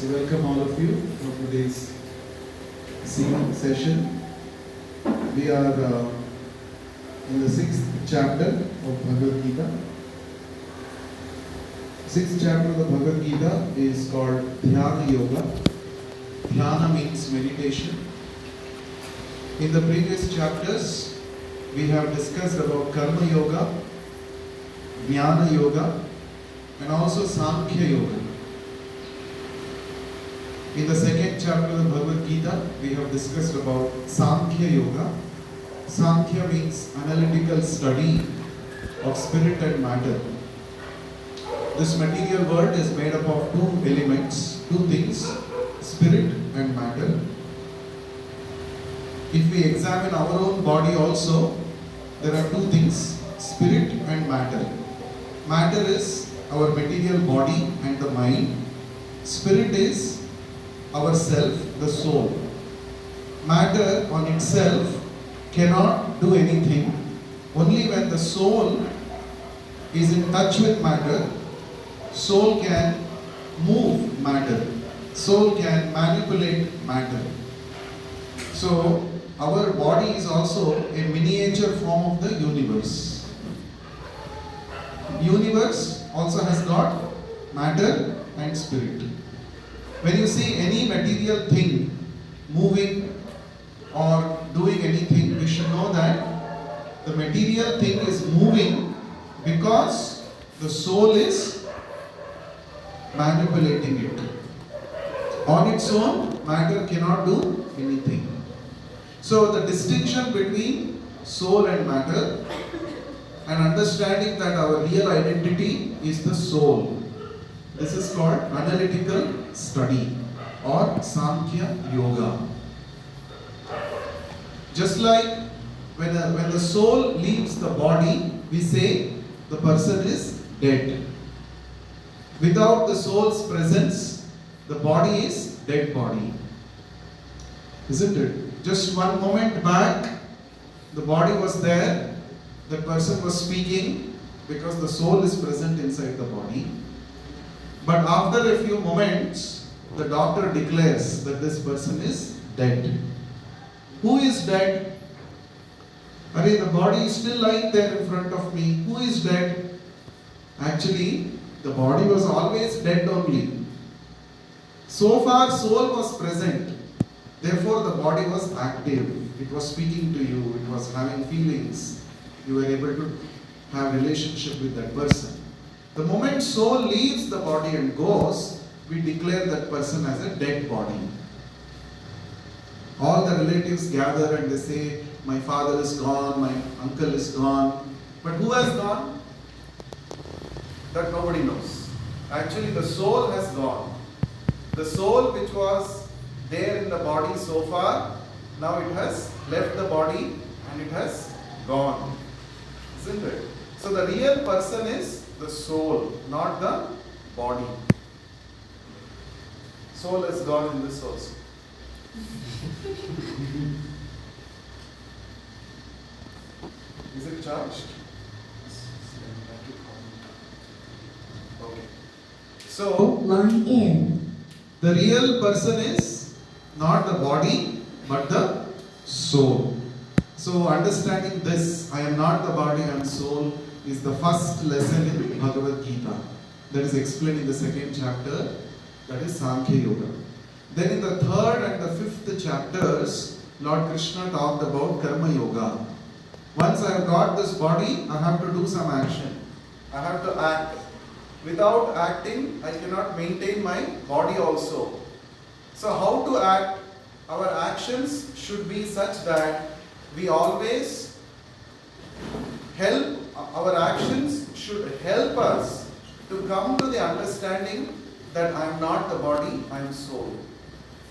So welcome all of you for today's singing session. We are in the 6th chapter of Bhagavad Gita. 6th chapter of the Bhagavad Gita is called Yoga. Dhyana means meditation. In the previous chapters, we have discussed about Karma Yoga, Jnana Yoga, and also Sāṅkhya-yoga. In the 2nd chapter of the Bhagavad Gita, we have discussed about Sāṅkhya-yoga. Sāṅkhya means analytical study of spirit and matter. This material world is made up of two elements, two things, spirit and matter. If we examine our own body also, there are two things, spirit and matter. Matter is our material body and the mind. Spirit is our self, the soul. Matter on itself cannot do anything. Only when the soul is in touch with matter, soul can move matter. Soul can manipulate matter. So, our body is also a miniature form of the universe. Universe also has got matter and spirit. When you see any material thing moving or doing anything, we should know that the material thing is moving because the soul is manipulating it. On its own, matter cannot do anything. So the distinction between soul and matter, and understanding that our real identity is the soul. This is called analytical study or Sāṅkhya-yoga. Just like when the soul leaves the body, we say the person is dead. Without the soul's presence, the body is dead body. Isn't it? Just one moment back, the body was there, the person was speaking because the soul is present inside the body. But after a few moments, the doctor declares that this person is dead. Who is dead? The body is still lying there in front of me. Who is dead? Actually, the body was always dead only. So far, soul was present. Therefore, the body was active. It was speaking to you. It was having feelings. You were able to have relationship with that person. The moment soul leaves the body and goes, we declare that person as a dead body. All the relatives gather and they say, my father is gone, my uncle is gone. But who has gone? That nobody knows. Actually, the soul has gone. The soul which was there in the body so far, now it has left the body and it has gone. Isn't it? So the real person is the soul, not the body. Soul has gone in this also. Is it charged? Okay. So, line in. The real person is not the body, but the soul. So, understanding this, I am not the body, I am soul, is the first lesson in Bhagavad Gita. That is explained in the 2nd chapter, that is Sāṅkhya-yoga. Then in the 3rd and the 5th chapters, Lord Krishna talked about Karma Yoga. Once I have got this body, I have to do some action. I have to act. Without acting, I cannot maintain my body also. So how to act? Our actions should be such that we always help. Our actions should help us to come to the understanding that I am not the body, I am soul.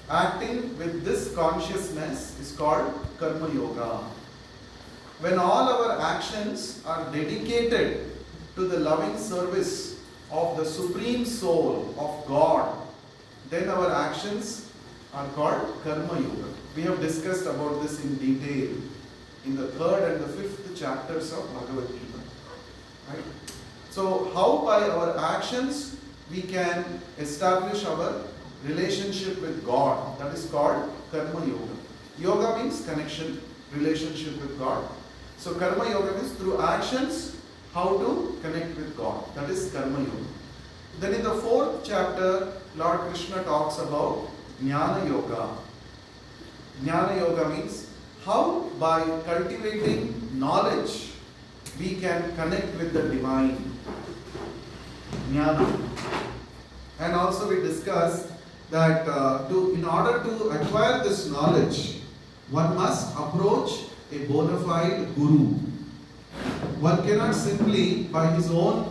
Acting with this consciousness is called Karma Yoga. When all our actions are dedicated to the loving service of the Supreme Soul of God, then our actions are called Karma Yoga. We have discussed about this in detail in the 3rd and the 5th chapters of Bhagavad Gita. Right? So how by our actions we can establish our relationship with God. That is called Karma Yoga. Yoga means connection, relationship with God. So Karma Yoga means through actions, how to connect with God. That is Karma Yoga. Then in the 4th chapter, Lord Krishna talks about Jnana Yoga. Jnana Yoga means how by cultivating knowledge we can connect with the divine. Jnana. And also we discussed that in order to acquire this knowledge, one must approach a bona fide guru. One cannot simply, by his own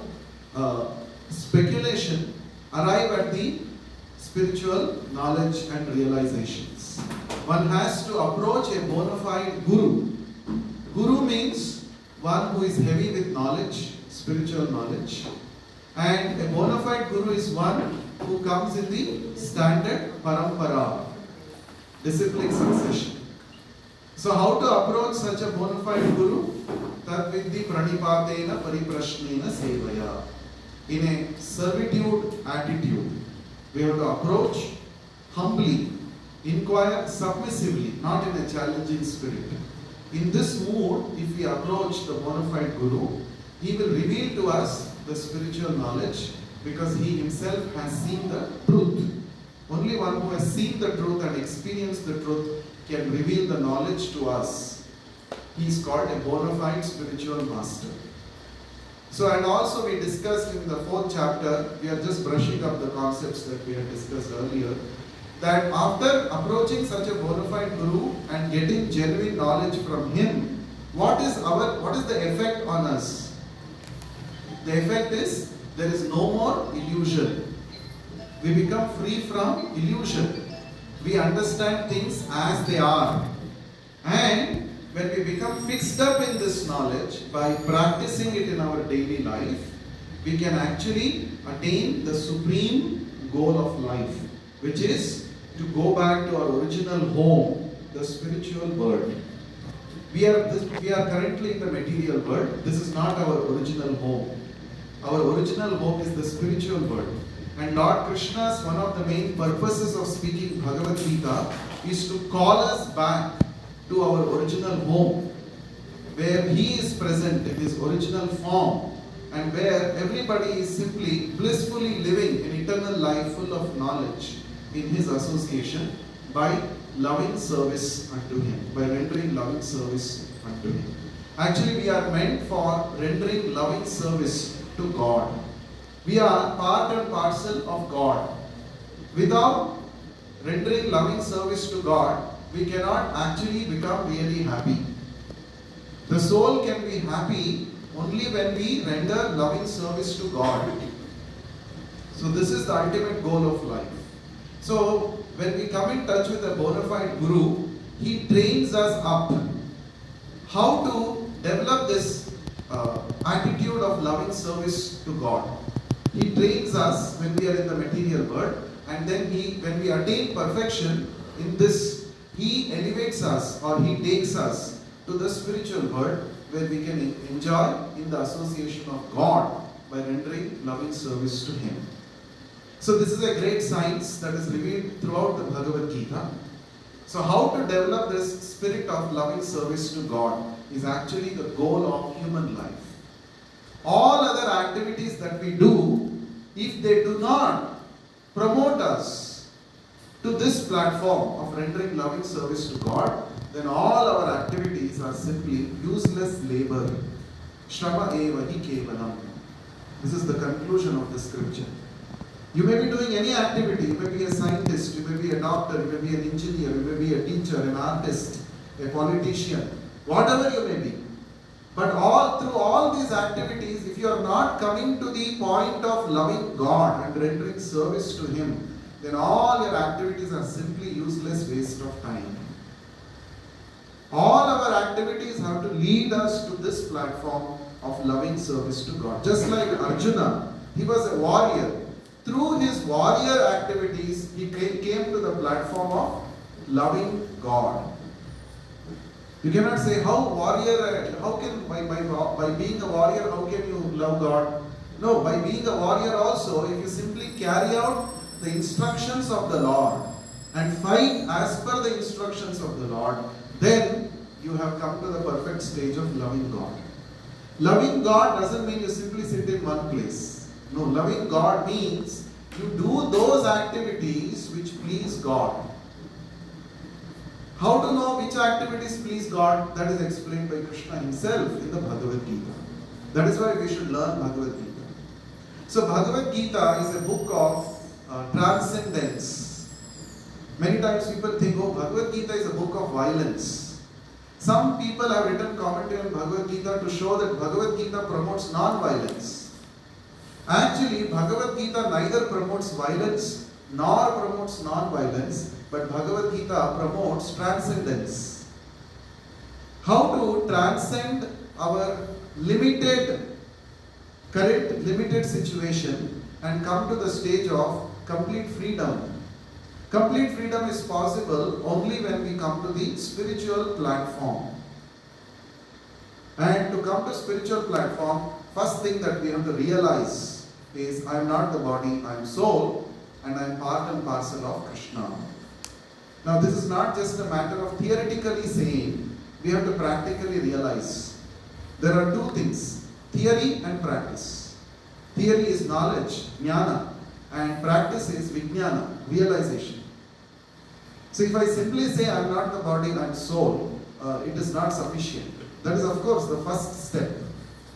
speculation, arrive at the spiritual knowledge and realizations. One has to approach a bona fide guru. Guru means one who is heavy with knowledge, spiritual knowledge. And a bona fide guru is one who comes in the standard parampara, disciplic succession. So how to approach such a bona fide guru? Tadvidhi pranipatena pariprashnena sevaya. In a servitude attitude, we have to approach humbly, inquire submissively, not in a challenging spirit. In this mood, if we approach the bona fide guru, he will reveal to us the spiritual knowledge because he himself has seen the truth. Only one who has seen the truth and experienced the truth can reveal the knowledge to us. He is called a bona fide spiritual master. So, and also we discussed in the 4th chapter, we are just brushing up the concepts that we had discussed earlier, that after approaching such a bona fide guru and getting genuine knowledge from him, what is the effect on us? The effect is there is no more illusion. We become free from illusion. We understand things as they are. And when we become fixed up in this knowledge, by practicing it in our daily life, we can actually attain the supreme goal of life, which is to go back to our original home, the spiritual world. We are currently in the material world. This is not our original home. Our original home is the spiritual world. And Lord Krishna's one of the main purposes of speaking Bhagavad Gita is to call us back to our original home, where he is present in his original form and where everybody is simply blissfully living an eternal life full of knowledge in his association by loving service unto him, by rendering loving service unto him. Actually, we are meant for rendering loving service to God. We are part and parcel of God. Without rendering loving service to God, we cannot actually become really happy. The soul can be happy only when we render loving service to God. So this is the ultimate goal of life. So when we come in touch with a bona fide guru, he trains us up how to develop this attitude of loving service to God. He trains us when we are in the material world, and then when we attain perfection in this, he elevates us, or he takes us to the spiritual world where we can enjoy in the association of God by rendering loving service to him. So this is a great science that is revealed throughout the Bhagavad Gita. So how to develop this spirit of loving service to God is actually the goal of human life. All other activities that we do, if they do not promote us to this platform of rendering loving service to God, then all our activities are simply useless labor. Shrama eva hi kevalam. This is the conclusion of the scripture. You may be doing any activity. You may be a scientist, you may be a doctor, you may be an engineer, you may be a teacher, an artist, a politician, whatever you may be. But through all these activities, if you are not coming to the point of loving God and rendering service to him, then all your activities are simply useless waste of time. All our activities have to lead us to this platform of loving service to God. Just like Arjuna, he was a warrior. Through his warrior activities, he came to the platform of loving God. You cannot say by being a warrior, how can you love God? No, by being a warrior also, if you simply carry out the instructions of the Lord and fight as per the instructions of the Lord, then you have come to the perfect stage of loving God. Loving God doesn't mean you simply sit in one place. No, loving God means you do those activities which please God. How to know which activities please God? That is explained by Krishna himself in the Bhagavad Gita. That is why we should learn Bhagavad Gita. So Bhagavad Gita is a book of transcendence. Many times people think, oh, Bhagavad Gita is a book of violence. Some people have written commentary on Bhagavad Gita to show that Bhagavad Gita promotes non-violence. Actually, Bhagavad Gita neither promotes violence nor promotes non-violence, but Bhagavad Gita promotes transcendence. How to transcend our current limited situation and come to the stage of complete freedom. Complete freedom is possible only when we come to the spiritual platform. And to come to spiritual platform, first thing that we have to realize is I am not the body, I am soul, and I am part and parcel of Krishna. Now this is not just a matter of theoretically saying, we have to practically realize. There are two things, theory and practice. Theory is knowledge, jnana, and practice is vijnana, realization. So if I simply say I am not the body, I am soul, it is not sufficient. That is of course the first step.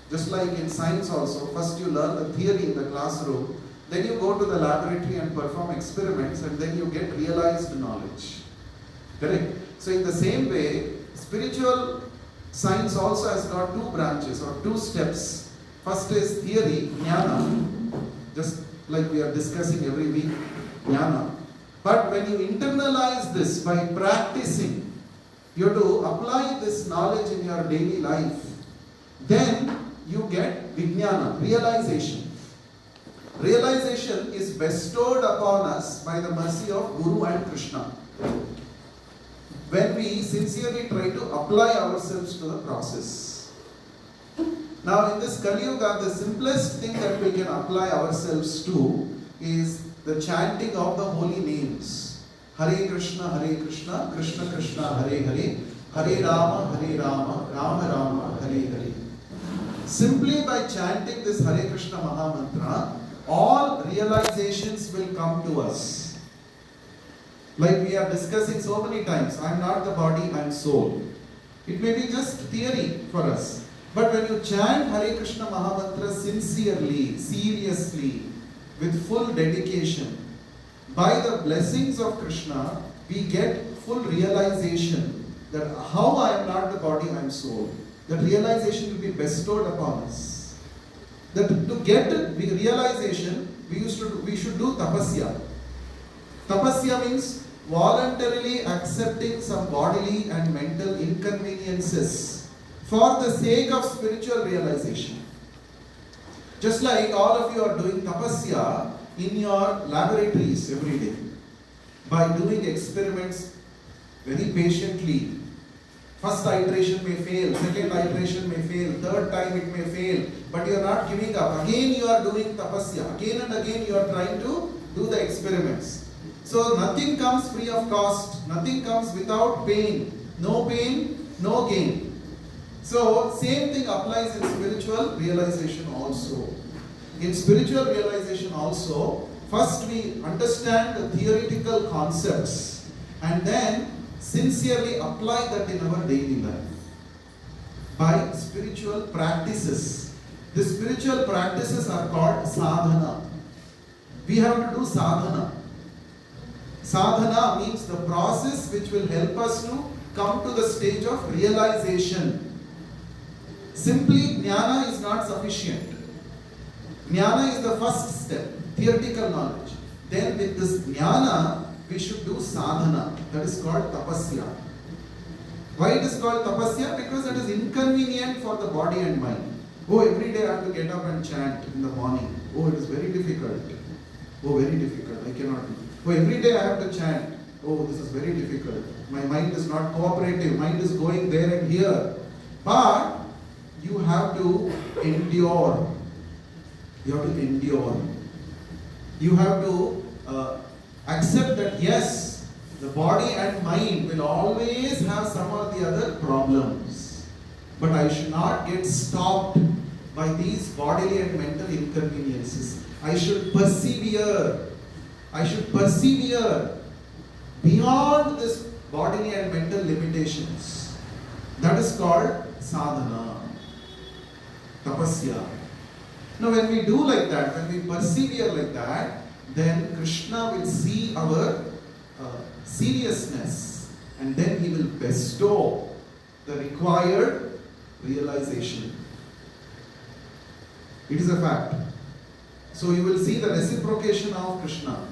Just like in science also, first you learn the theory in the classroom, then you go to the laboratory and perform experiments, and then you get realized knowledge. Correct? So in the same way, spiritual science also has got two branches or two steps. First is theory, jnana, just like we are discussing every week, jnana. But when you internalize this by practicing, you have to apply this knowledge in your daily life, then you get vijnana, realization. Realization is bestowed upon us by the mercy of Guru and Krishna, when we sincerely try to apply ourselves to the process. Now in this Kali Yuga, the simplest thing that we can apply ourselves to is the chanting of the holy names. Hare Krishna, Krishna Krishna, Hare Hare, Hare Rama, Rama Rama, Hare Hare. Simply by chanting this Hare Krishna Mahamantra, all realizations will come to us. Like we are discussing so many times, I am not the body, I am soul. It may be just theory for us. But when you chant Hare Krishna Mahamantra sincerely, seriously, with full dedication, by the blessings of Krishna, we get full realization that how I am not the body, I am soul. That realization will be bestowed upon us. That to get realization, we should do tapasya. Tapasya means voluntarily accepting some bodily and mental inconveniences for the sake of spiritual realization. Just like all of you are doing tapasya in your laboratories every day, by doing experiments very patiently. First iteration may fail, second iteration may fail, third time it may fail, but you are not giving up. Again you are doing tapasya, again and again you are trying to do the experiments. So nothing comes free of cost, nothing comes without pain, no gain. So same thing applies in spiritual realization also. In spiritual realization also, first we understand the theoretical concepts and then sincerely apply that in our daily life by spiritual practices. The spiritual practices are called sadhana. We have to do sadhana. Sadhana means the process which will help us to come to the stage of realization. Simply jnana is not sufficient. Jnana is the first step, theoretical knowledge. Then with this jnana, we should do sadhana. That is called tapasya. Why it is called tapasya? Because it is inconvenient for the body and mind. Oh, every day I have to get up and chant in the morning. Oh, it is very difficult. Oh, very difficult. I cannot do. Oh, every day I have to chant. Oh, this is very difficult. My mind is not cooperative. Mind is going there and here. But you have to endure. You have to endure. You have to accept that yes, the body and mind will always have some or the other problems. But I should not get stopped by these bodily and mental inconveniences. I should persevere. I should persevere beyond this bodily and mental limitations. That is called sadhana, tapasya. Now when we do like that, when we persevere like that, then Krishna will see our seriousness, and then he will bestow the required realization. It is a fact. So you will see the reciprocation of Krishna.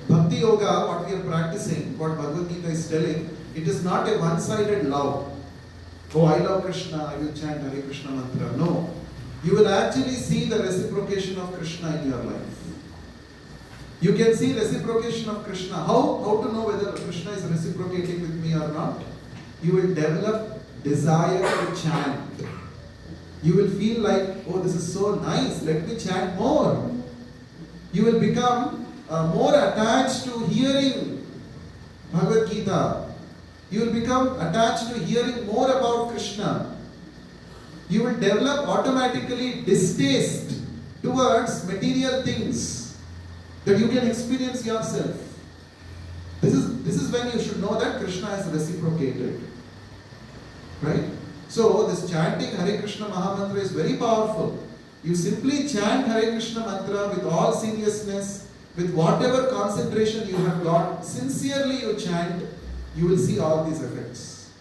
Bhakti Yoga, what we are practicing, what Bhagavad Gita is telling, it is not a one-sided love. Oh, I love Krishna, I will chant Hare Krishna mantra. No. You will actually see the reciprocation of Krishna in your life. You can see reciprocation of Krishna. How to know whether Krishna is reciprocating with me or not? You will develop desire to chant. You will feel like, oh, this is so nice, let me chant more. You will become more attached to hearing Bhagavad Gita. You will become attached to hearing more about Krishna. You will develop automatically distaste towards material things that you can experience yourself. This is when you should know that Krishna is reciprocated. Right? So this chanting Hare Krishna Mahamantra is very powerful. You simply chant Hare Krishna mantra with all seriousness, with whatever concentration you have got, sincerely you chant, you will see all these effects.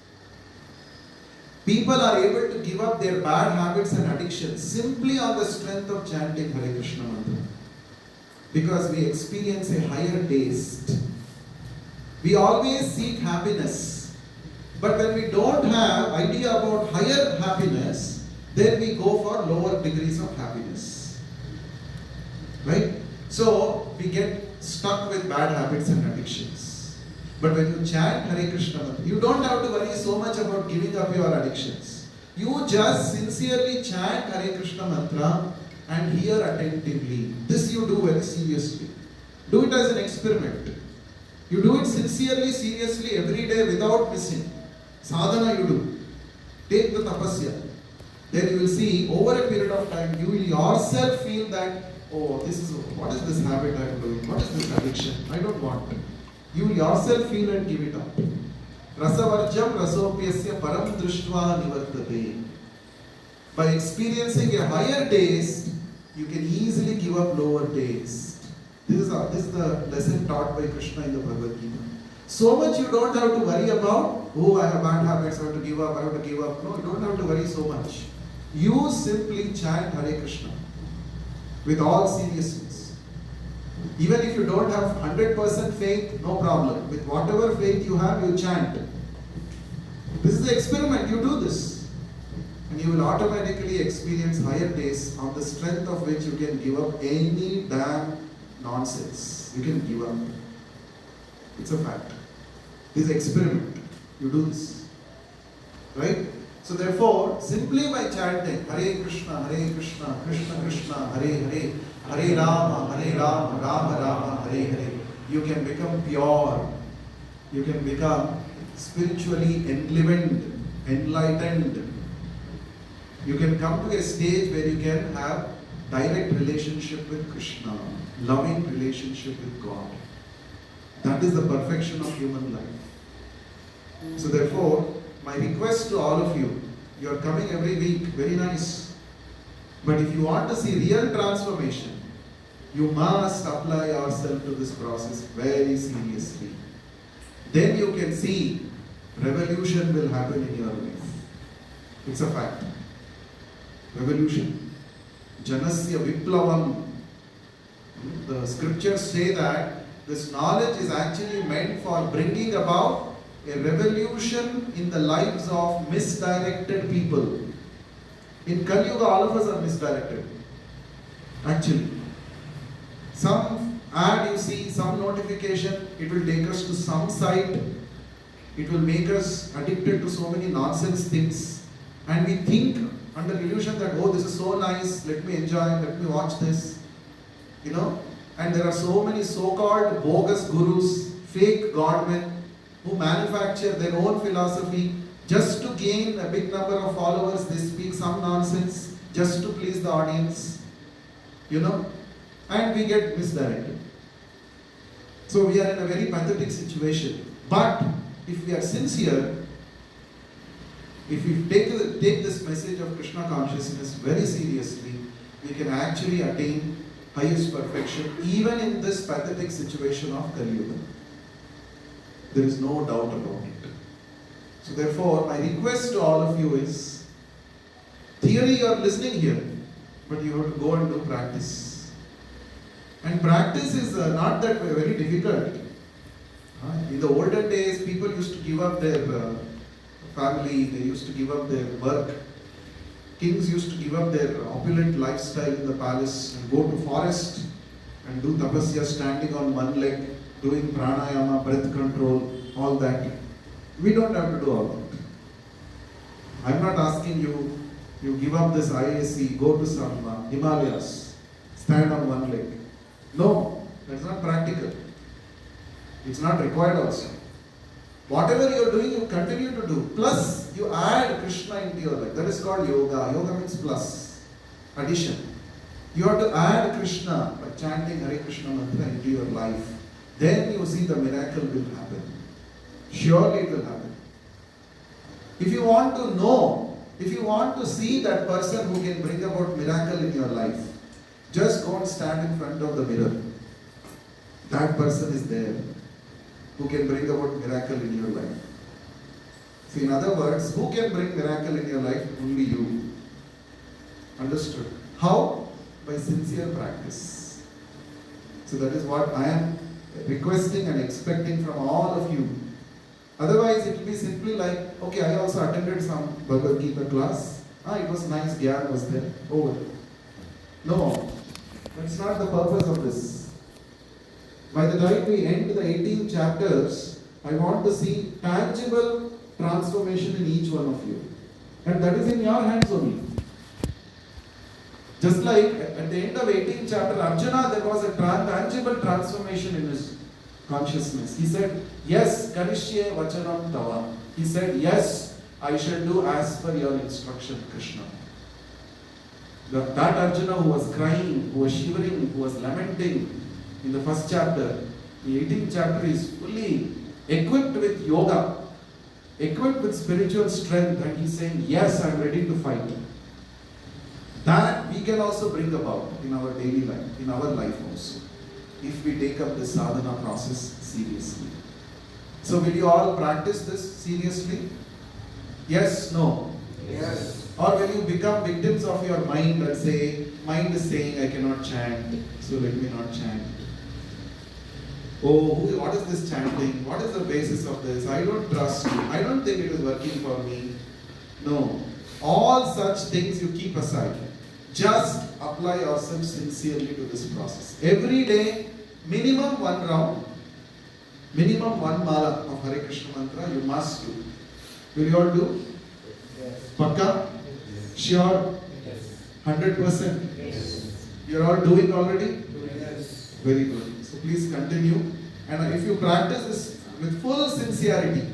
People are able to give up their bad habits and addictions simply on the strength of chanting Hare Krishna mantra. Because we experience a higher taste. We always seek happiness. But when we don't have idea about higher happiness, then we go for lower degrees of happiness. Right? So we get stuck with bad habits and addictions. But when you chant Hare Krishna mantra, you don't have to worry so much about giving up your addictions. You just sincerely chant Hare Krishna mantra and hear attentively. This you do very seriously. Do it as an experiment. You do it sincerely, seriously, every day without missing. Sadhana you do. Take the tapasya. Then you will see over a period of time, you will yourself feel that, oh, what is this habit I am doing? What is this addiction? I don't want it. You will yourself feel and give it up. Rasavarjam rasopyasya param drishtva nivartate. By experiencing a higher taste, you can easily give up lower taste. This is the lesson taught by Krishna in the Bhagavad Gita. So much you don't have to worry about, oh, I have bad habits, I have to give up. No, you don't have to worry so much. You simply chant Hare Krishna with all seriousness. Even if you don't have 100% faith, no problem. With whatever faith you have, you chant. This is the experiment, you do this. And you will automatically experience higher taste on the strength of which you can give up any damn nonsense. You can give up. It's a fact. This experiment. You do this. Right? So therefore, simply by chanting Hare Krishna, Krishna Krishna, Hare Hare, Hare Rama, Rama Rama, Hare Hare, you can become pure. You can become spiritually enlightened. You can come to a stage where you can have direct relationship with Krishna, loving relationship with God. That is the perfection of human life. So therefore, my request to all of you, you are coming every week, very nice. But if you want to see real transformation, you must apply yourself to this process very seriously. Then you can see revolution will happen in your life. It's a fact. Revolution. Janasya Viplavam. The scriptures say that this knowledge is actually meant for bringing about a revolution in the lives of misdirected people. In Kali Yuga, all of us are misdirected. Actually. Some ad you see, some notification, it will take us to some site. It will make us addicted to so many nonsense things. And we think under illusion that, oh, this is so nice, let me enjoy, let me watch this. You know? And there are so many so-called bogus gurus, fake godmen, who manufacture their own philosophy just to gain a big number of followers. They speak some nonsense just to please the audience, and we get misdirected. So we are in a very pathetic situation. But if we are sincere, if we take this message of Krishna consciousness very seriously, we can actually attain highest perfection even in this pathetic situation of Kali Yuga. There is no doubt about it. So therefore, my request to all of you is, theory you are listening here, but you have to go and do practice. And practice is not that very difficult. In the olden days, people used to give up their family, they used to give up their work. Kings used to give up their opulent lifestyle in the palace and go to forest and do tapasya standing on one leg, doing pranayama, breath control, all that. We don't have to do all that. I'm not asking you give up this IISc, go to some Himalayas, stand on one leg. No, that's not practical. It's not required also. Whatever you're doing, you continue to do. Plus, you add Krishna into your life. That is called yoga. Yoga means plus, addition. You have to add Krishna by chanting Hare Krishna mantra into your life. Then you see the miracle will happen. Surely it will happen. If you want to know, if you want to see that person who can bring about miracle in your life, just go and stand in front of the mirror. That person is there who can bring about miracle in your life. So in other words, who can bring miracle in your life? Only you. Understood? How? By sincere practice. So that is what I am requesting and expecting from all of you. Otherwise it will be simply like, okay, I also attended some Bhagavad Gita class. It was nice, Gyan was there. Over. No, that's not the purpose of this. By the time we end the 18 chapters, I want to see tangible transformation in each one of you. And that is in your hands only. Just like at the end of 18th chapter, Arjuna, there was a tangible transformation in his consciousness. He said, yes, Karishye Vachanam Tava. He said, yes, I shall do as per your instruction, Krishna. That Arjuna who was crying, who was shivering, who was lamenting in the first chapter, the 18th chapter is fully equipped with yoga, equipped with spiritual strength, and he's saying, yes, I'm ready to fight. That we can also bring about in our daily life, in our life also, if we take up the sadhana process seriously. So will you all practice this seriously? Yes, no? Yes. Or will you become victims of your mind and say, mind is saying I cannot chant, so let me not chant. Oh, what is this chanting? What is the basis of this? I don't trust you. I don't think it is working for me. No. All such things you keep aside. Just apply yourself sincerely to this process. Every day, minimum one round, minimum one mala of Hare Krishna mantra you must do. Will you all do? Yes. Pakka? Yes. Sure? Yes. 100%? Yes. You are all doing already? Yes. Very good. So please continue. And if you practice this with full sincerity,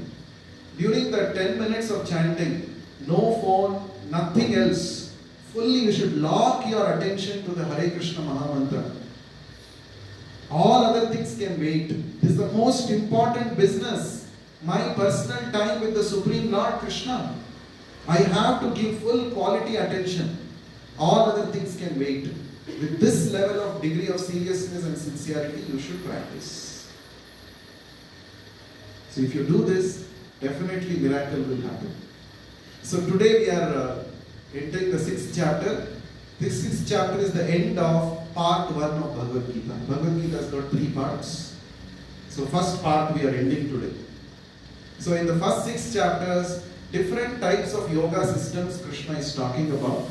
during the 10 minutes of chanting, no phone, nothing else, fully you should lock your attention to the Hare Krishna Mahamantra. All other things can wait. This is the most important business. My personal time with the Supreme Lord Krishna. I have to give full quality attention. All other things can wait. With this level of degree of seriousness and sincerity, you should practice. So if you do this, definitely miracle will happen. So today we are entering the 6th chapter. This 6th chapter is the end of part 1 of Bhagavad Gita. Bhagavad Gita has got 3 parts. So first part we are ending today. So in the first 6 chapters, different types of yoga systems Krishna is talking about.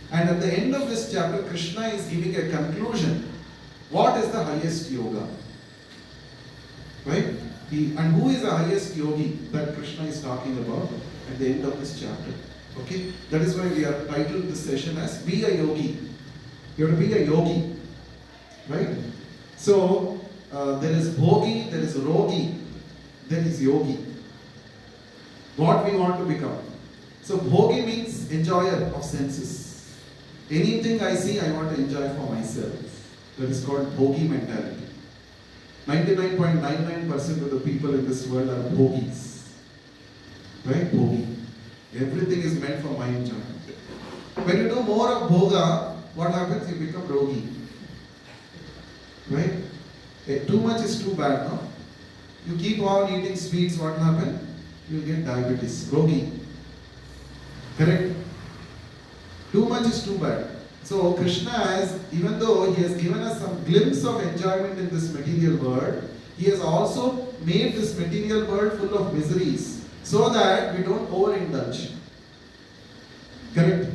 And at the end of this chapter, Krishna is giving a conclusion. What is the highest yoga? Right? And who is the highest yogi that Krishna is talking about at the end of this chapter? Okay? That is why we have titled this session as Be a Yogi. You have to be a yogi. Right? So there is bhogi, there is rogi, there is yogi. What we want to become. So bhogi means enjoyer of senses. Anything I see, I want to enjoy for myself. That is called bhogi mentality. 99.99% of the people in this world are bhogis. Right? Bhogi. Everything is meant for my enjoyment. When you do more of bhoga, what happens? You become rogi. Right? Too much is too bad, no? You keep on eating sweets, what will happen? You will get diabetes. Rogi. Correct? Too much is too bad. So Krishna has, even though he has given us some glimpse of enjoyment in this material world, he has also made this material world full of miseries so that we don't overindulge. Correct?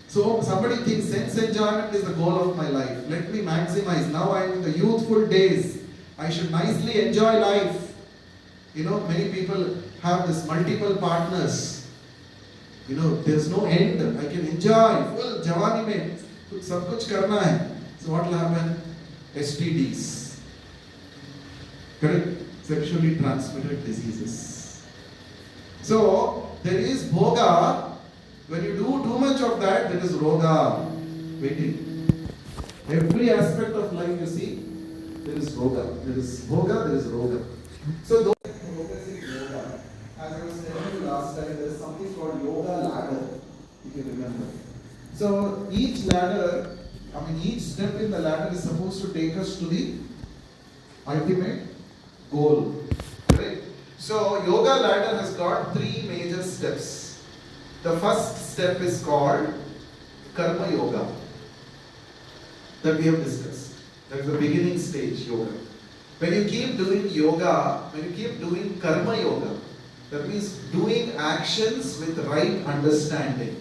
So somebody thinks sense enjoyment is the goal of my life. Let me maximize. Now I am in the youthful days. I should nicely enjoy life. You know, many people have this multiple partners. You know, there's no end. I can enjoy full jawani mein. Sab kuch karna hai. So what will happen? STDs. Correct? Sexually transmitted diseases. So there is bhoga. When you do too much of that, there is roga. Waiting. Every aspect of life you see, there is roga. There is bhoga, there is roga. So those progressing yoga, as I was telling you last time, there is something called yoga ladder, if you remember. So each ladder, each step in the ladder is supposed to take us to the ultimate goal. Right? So yoga ladder has got 3 major steps. The first step is called karma yoga, that we have discussed. That is the beginning stage yoga. When you keep doing yoga, when you keep doing karma yoga, that means doing actions with right understanding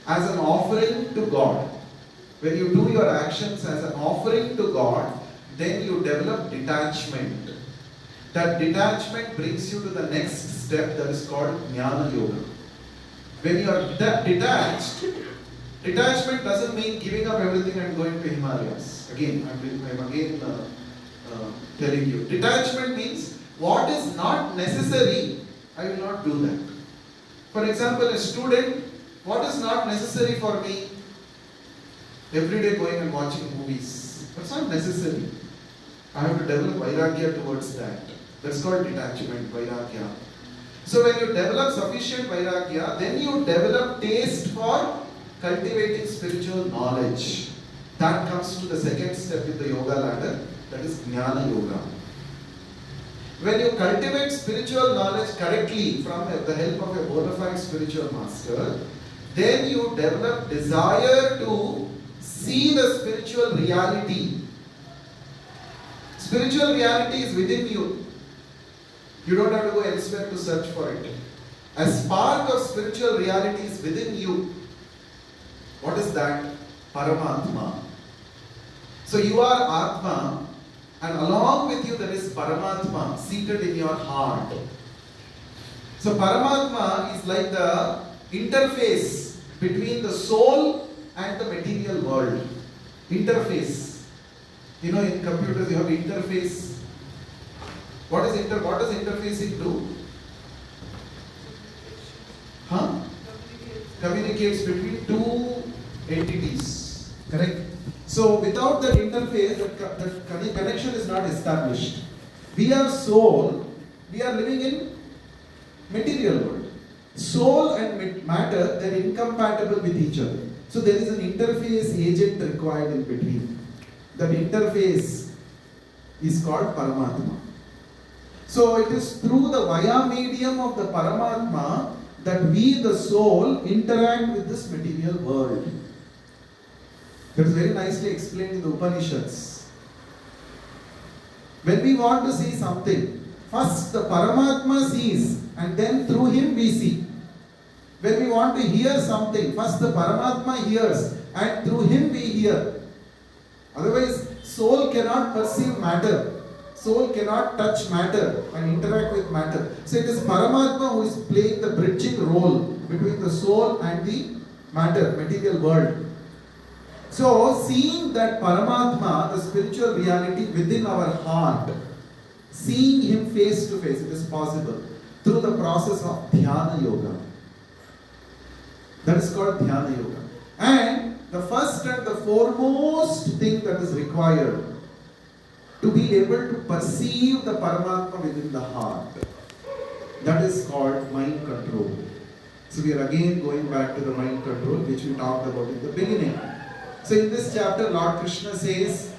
as an offering to God. When you do your actions as an offering to God, then you develop detachment. That detachment brings you to the next step, that is called jnana yoga. When you are detached, detachment doesn't mean giving up everything and going to Himalayas. Again, I'm again telling you. Detachment means what is not necessary, I will not do that. For example, a student, what is not necessary for me? Every day going and watching movies. That's not necessary. I have to develop vairagya towards that. That's called detachment, vairagya. So when you develop sufficient vairagya, then you develop taste for cultivating spiritual knowledge. That comes to the second step in the yoga ladder, that is jnana yoga. When you cultivate spiritual knowledge correctly from the help of a bona fide spiritual master, then you develop desire to see the spiritual reality. Spiritual reality is within you. You don't have to go elsewhere to search for it. A spark of spiritual reality is within you. What is that? Paramatma. So you are Atma, and along with you there is Paramatma seated in your heart. So Paramatma is like the interface between the soul and the material world. Interface. You know, in computers you have interface. What does interfacing do? Communicates between 2 entities. Correct? So without that interface, that connection is not established. We are soul, we are living in material world. Soul and matter, they are incompatible with each other. So there is an interface agent required in between. That interface is called Paramatma. So it is through the via medium of the Paramatma that we, the soul, interact with this material world. That is very nicely explained in the Upanishads. When we want to see something, first the Paramatma sees and then through him we see. When we want to hear something, first the Paramatma hears and through him we hear. Otherwise, soul cannot perceive matter. Soul cannot touch matter and interact with matter. So it is Paramatma who is playing the bridging role between the soul and the matter, material world. So So, seeing that Paramatma, the spiritual reality within our heart, seeing Him face to face, it is possible through the process of Dhyana Yoga. That is called Dhyana Yoga. And the first and the foremost thing that is required to be able to perceive the Paramatma within the heart, that is called mind control. So we are again going back to the mind control which we talked about in the beginning. So in this chapter, Lord Krishna says,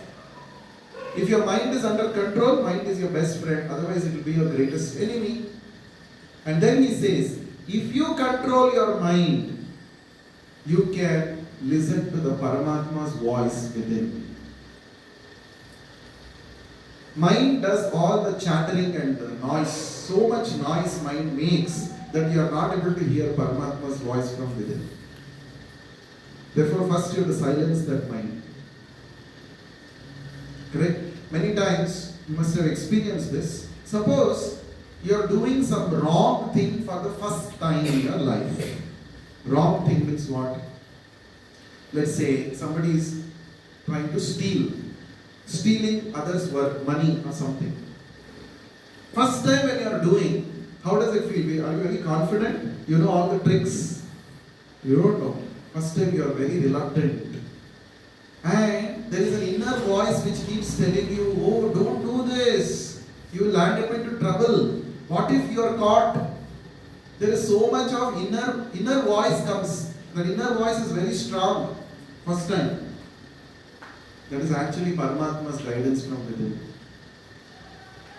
if your mind is under control, mind is your best friend, otherwise it will be your greatest enemy. And then he says, if you control your mind, you can listen to the Paramatma's voice within. Mind does all the chattering and the noise, so much noise mind makes that you are not able to hear Paramatma's voice from within. Therefore, first you have to silence that mind. Correct? Many times you must have experienced this. Suppose you are doing some wrong thing for the first time in your life. Wrong thing means what? Let's say somebody is trying to stealing others' work, money or something. First time when you are doing, how does it feel? Are you very confident? You know all the tricks? You don't know. First time you are very reluctant. And there is an inner voice which keeps telling you, oh, don't do this. You will land up into trouble. What if you are caught? There is so much of inner voice comes. The inner voice is very strong. First time. That is actually Paramatma's guidance from within.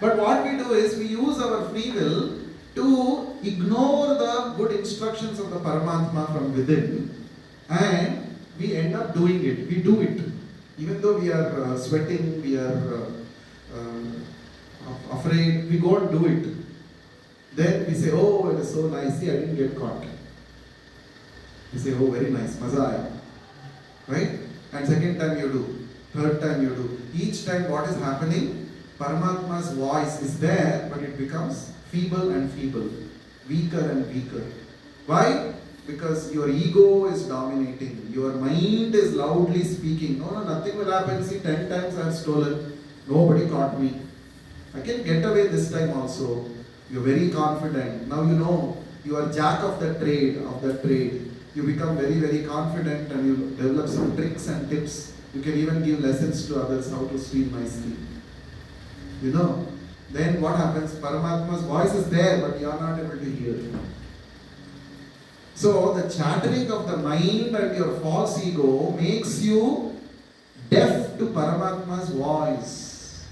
But what we do is we use our free will to ignore the good instructions of the Paramatma from within, and we end up doing it. We do it. Even though we are sweating, we are afraid, we go and do it. Then we say, oh, it is so nice, see, I didn't get caught. We say, oh, very nice, maza aaya. Right? And second time you do, third time you do. Each time what is happening? Paramatma's voice is there, but it becomes feeble and feeble, weaker and weaker. Why? Because your ego is dominating. Your mind is loudly speaking. No, nothing will happen. See, 10 times I have stolen. Nobody caught me. I can get away this time also. You are very confident. Now you know you are jack of the trade. You become very, very confident and you develop some tricks and tips. You can even give lessons to others how to steal nicely. You know. Then what happens? Paramatma's voice is there, but you are not able to hear. So the chattering of the mind and your false ego makes you deaf to Paramatma's voice.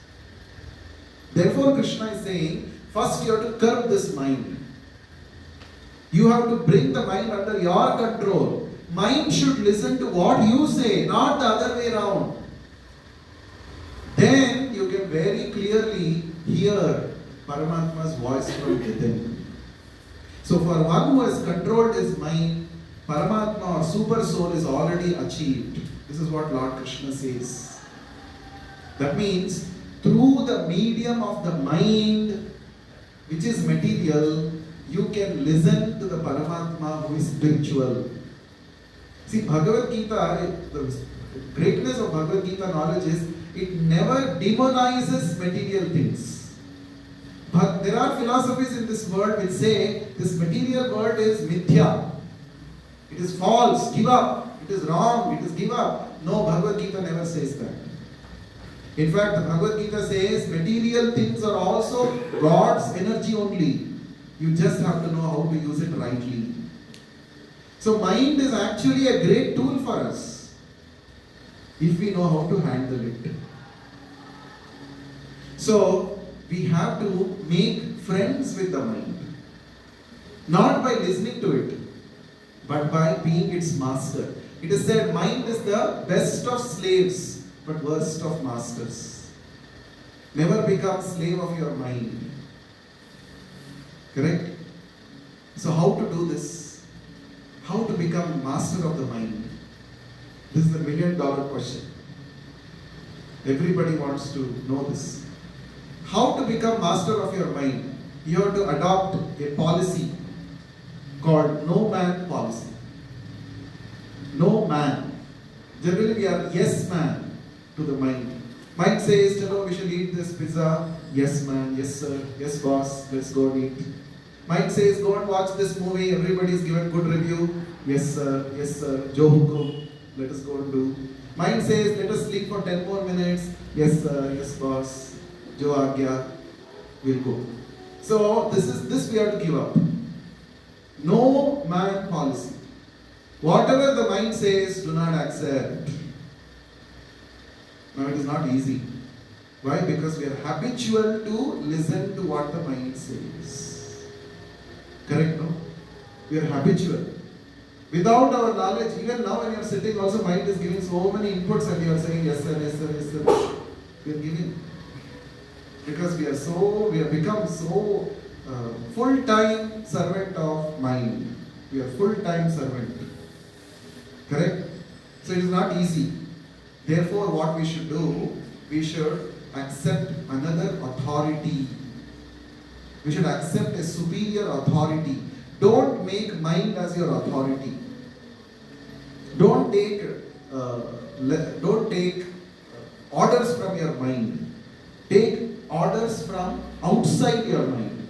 Therefore Krishna is saying, first you have to curb this mind. You have to bring the mind under your control. Mind should listen to what you say, not the other way around. Then you can very clearly hear Paramatma's voice from within. So for one who has controlled his mind, Paramatma or super soul is already achieved. This is what Lord Krishna says. That means through the medium of the mind, which is material, you can listen to the Paramatma who is spiritual. See, Bhagavad Gita, the greatness of Bhagavad Gita knowledge is, it never demonizes material things. But there are philosophies in this world which say this material world is mithya. It is false, give up. It is wrong, it is give up. No, Bhagavad Gita never says that. In fact, the Bhagavad Gita says material things are also God's energy only. You just have to know how to use it rightly. So mind is actually a great tool for us if we know how to handle it. So we have to make friends with the mind. Not by listening to it, but by being its master. It is said mind is the best of slaves, but worst of masters. Never become slave of your mind. Correct? So how to do this? How to become master of the mind? This is the $1 million question. Everybody wants to know this. How to become master of your mind? You have to adopt a policy called no man policy. No man. Generally we are yes man to the mind. Mind says, "Chalo, we should eat this pizza." Yes man, yes sir, yes boss, let's go and eat. Mind says, "Go and watch this movie, everybody is given good review." Yes sir, Jo hukum, let us go and do. Mind says, "Let us sleep for 10 more minutes." Yes sir, yes boss, Jo agya, we'll go. So this we have to give up. No man policy. Whatever the mind says, do not accept. Now it is not easy. Why? Because we are habitual to listen to what the mind says. Correct, no? We are habitual. Without our knowledge, even now when you are sitting also, mind is giving so many inputs and you are saying yes sir, yes sir, yes sir. We are giving. Because we have become so full-time servant of mind. We are full-time servant. Correct? So it is not easy. Therefore, what we should do, we should accept another authority. We should accept a superior authority. Don't make mind as your authority. Don't take orders from your mind. Take orders from outside your mind.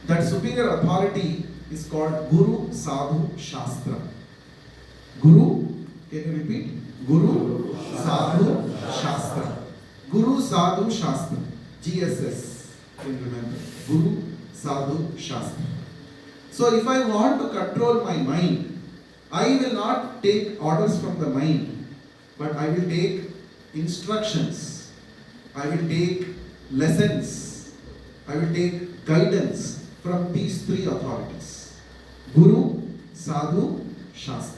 That superior authority is called Guru, Sadhu, Shastra. Guru, can you repeat? Guru, Sadhu, Shastra. Guru, Sadhu, Shastra. GSS, can you remember? Guru, Sadhu, Shastra. So if I want to control my mind, I will not take orders from the mind, but I will take instructions. I will take lessons. I will take guidance from these three authorities. Guru, Sadhu, Shastra.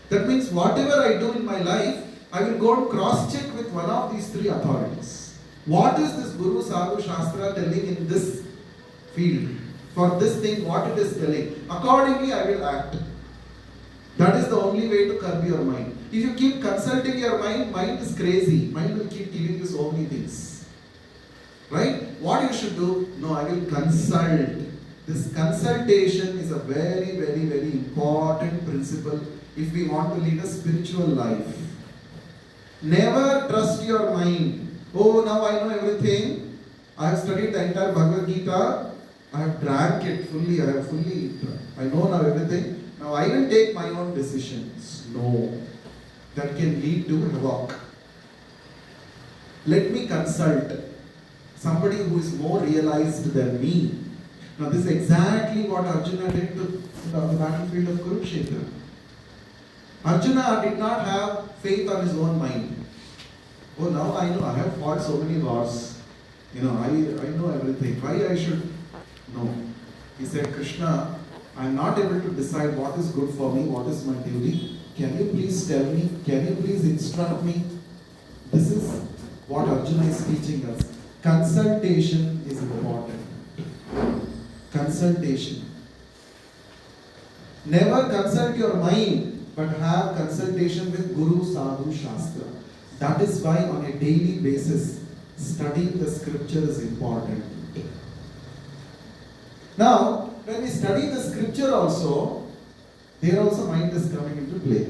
That means whatever I do in my life, I will go and cross-check with one of these three authorities. What is this Guru, Sadhu, Shastra telling in this field? For this thing, what it is telling. Accordingly, I will act. That is the only way to curb your mind. If you keep consulting your mind, mind is crazy. Mind will keep giving you so many things. Right? What you should do? No, I will consult. This consultation is a very, very, very important principle if we want to lead a spiritual life. Never trust your mind. Oh, now I know everything. I have studied the entire Bhagavad Gita. I have drank it fully. I know now everything. Now I will take my own decisions. No. That can lead to havoc. Let me consult somebody who is more realized than me. Now this is exactly what Arjuna did to the battlefield of Kurukshetra. Arjuna did not have faith on his own mind. Oh, now I know, I have fought so many wars. I know everything. Why I should? No. He said, Krishna, I am not able to decide what is good for me, what is my duty. Can you please tell me? Can you please instruct me? This is what Arjuna is teaching us. Consultation is important. Consultation. Never consult your mind, but have consultation with Guru, Sadhu, Shastra. That is why on a daily basis, studying the scripture is important. Now, when we study the scripture also, there also mind is coming into play.